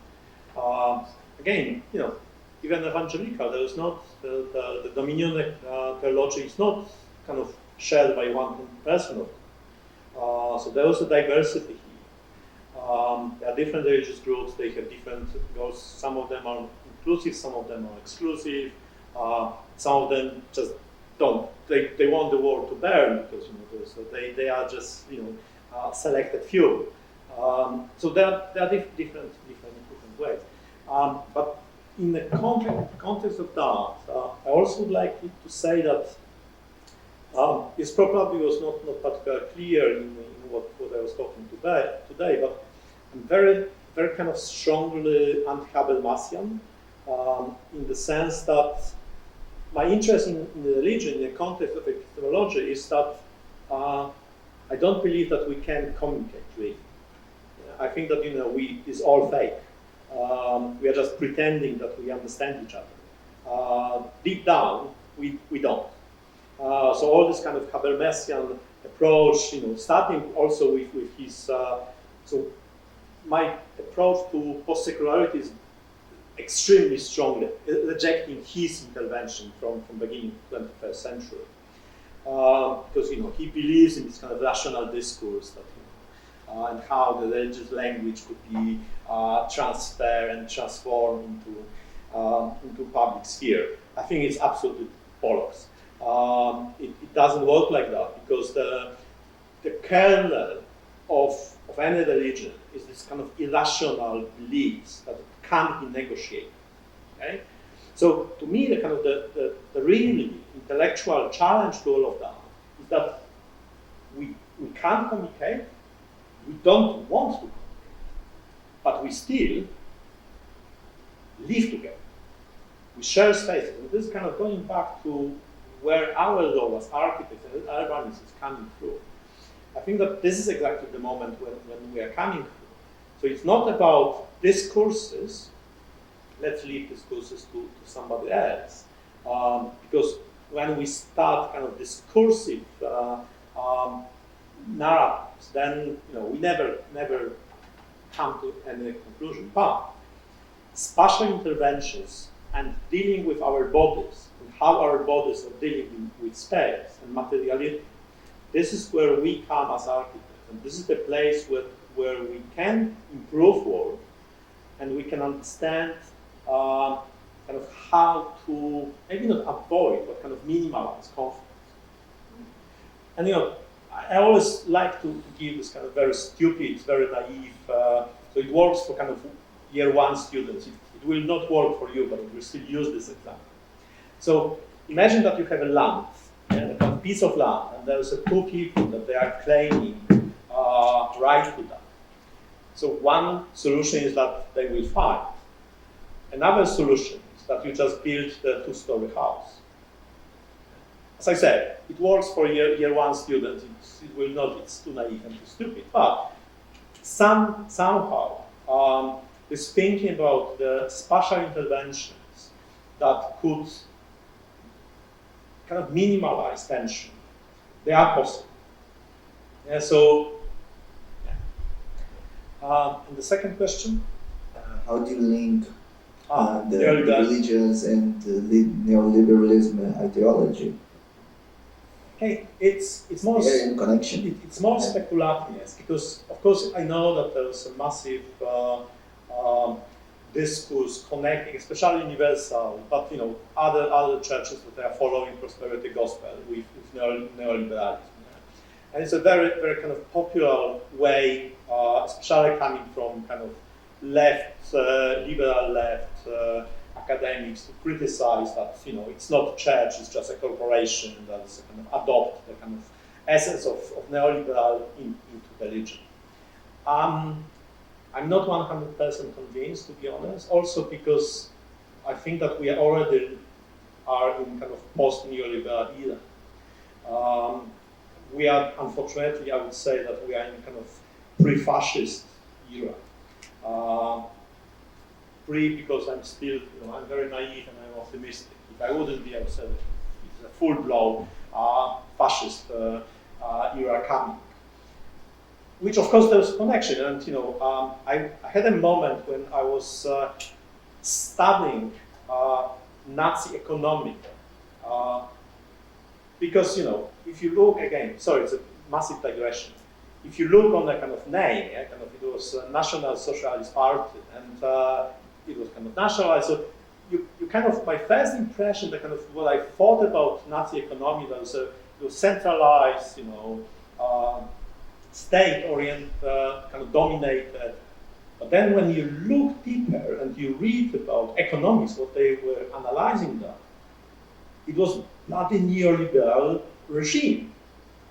Again, you know, even evangelical, there is not the dominion theology is not kind of shared by one person. So there is a diversity here. There are different religious groups. They have different goals. Some of them are inclusive, some of them are exclusive. Some of them just don't. They want the world to burn because so they are just selected few. So there are different ways. But in the context of that, I also would like to say that this probably was not particularly clear in what I was talking today, but I'm very kind of strongly anti-Habermasian in the sense that my interest in religion in the context of epistemology is that I don't believe that we can communicate really. I think that it's all fake. We are just pretending that we understand each other. Deep down, we don't. So all this kind of Habermasian approach, starting also with his. So my approach to post-secularity is extremely strongly, rejecting his intervention from beginning of the 21st century. Because he believes in this kind of rational discourse that, and how the religious language could be transferred and transformed into public sphere. I think it's absolutely bollocks. It doesn't work like that, because the kernel of any religion is this kind of irrational beliefs that can't be negotiated. Okay? So to me, the kind of the really intellectual challenge to all of that is that we can't communicate, we don't want to communicate, but we still live together. We share spaces. And this is kind of going back to where our role as architects and urbanists is coming through. I think that this is exactly the moment when we are coming through. So it's not about discourses. Let's leave discourses to somebody else. Because when we start kind of discursive narratives, then we never come to any conclusion. But spatial interventions and dealing with our bodies and how our bodies are dealing with space and materiality, this is where we come as architects, and this is the place where we can improve work and we can understand kind of how to maybe not avoid, but kind of minimalize conflict. And I always like to give this kind of very stupid, very naive, so it works for kind of year one students. It will not work for you, but we will still use this example. So imagine that you have a land, a piece of land, and there's two people that they are claiming right to that. So one solution is that they will fight. Another solution is that you just build the two-story house. As I said, it works for year one students. It will not, it's too naive and too stupid. But somehow, this thinking about the spatial interventions that could kind of minimalize tension, they are possible. Yeah, so, and the second question? How do you link the religious and the neoliberalism ideology? Okay, it's more in connection. It's more speculative, yes, because of course I know that there's a massive discourse connecting, especially Universal, but other churches that are following prosperity gospel with neoliberalism, and it's a very very kind of popular way, especially coming from kind of left, liberal left academics to criticize that it's not church, it's just a corporation that is kind of adopt the kind of essence of neoliberal into religion. I'm not 100% convinced, to be honest, also because I think that we already are in kind of post-neoliberal era. We are, unfortunately, I would say that we are in kind of pre-fascist era. Because I'm still, I'm very naive and I'm optimistic. If I wouldn't be, I would say that it's a full-blown fascist era coming. Which, of course, there's a connection. And, I had a moment when I was studying Nazi economy. Because, if you look again, sorry, it's a massive digression. If you look on the kind of name, it was National Socialist Party, and it was kind of nationalized. So you kind of, my first impression, the kind of what I thought about Nazi economy, that it was centralized, state-oriented, kind of dominated. But then when you look deeper and you read about economics, what they were analyzing that, it was not a neoliberal regime.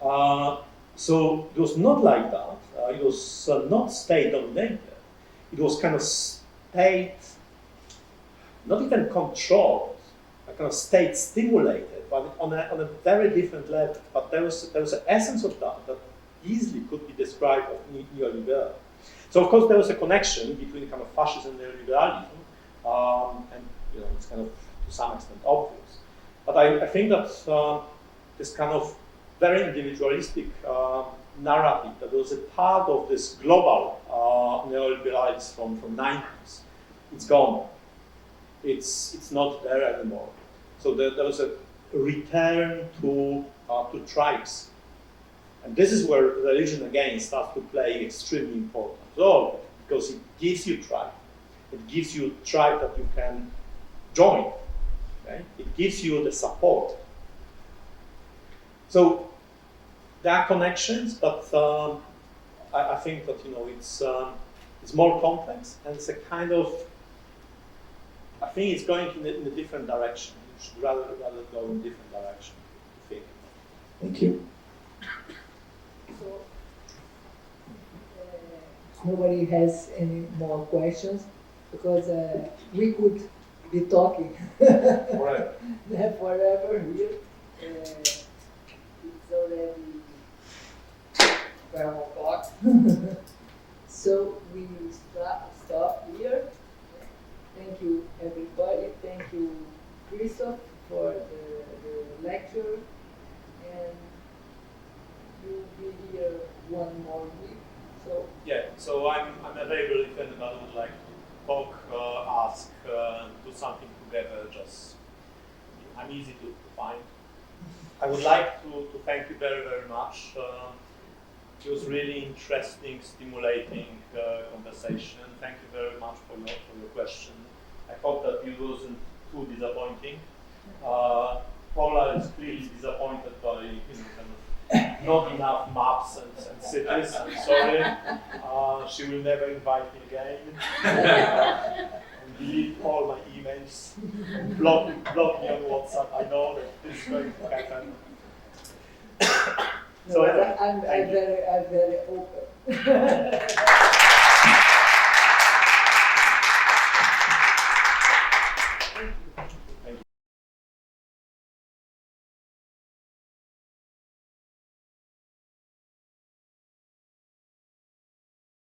So it was not like that. It was not state-dominated. It was kind of state, not even controlled, kind of state-stimulated, but on a very different level. But there was an essence of that easily could be described as neoliberal. So of course there was a connection between kind of fascism and neoliberalism, and it's kind of to some extent obvious. But I think that this kind of very individualistic narrative that was a part of this global neoliberalism from 90s, it's gone. it's not there anymore. So there was a return to tribes. And this is where religion again starts to play extremely important role, because it gives you tribe. It gives you tribe that you can join. Okay? It gives you the support. So there are connections, but I think that it's more complex, and it's a kind of, I think it's going in a different direction. You should rather go in a different direction, I think. Thank you. So, nobody has any more questions, because we could be talking Forever. forever here. It's already 12 o'clock. So we will stop here. Thank you, everybody. Thank you, Krzysztof, for the lecture. And you'll be here one more week. So Yeah, so I'm available if anybody would like to talk, ask, do something together. Just I'm easy to find. I would like to thank you very, very much. It was really interesting, stimulating conversation. Thank you very much for your question. I hope that it wasn't too disappointing. Paula is clearly disappointed by kind of not enough maps and cities. I'm sorry. She will never invite me again. And delete all my emails. Block me on WhatsApp. I know that this is going to happen. no, So anyway, I'm very open. Thank you.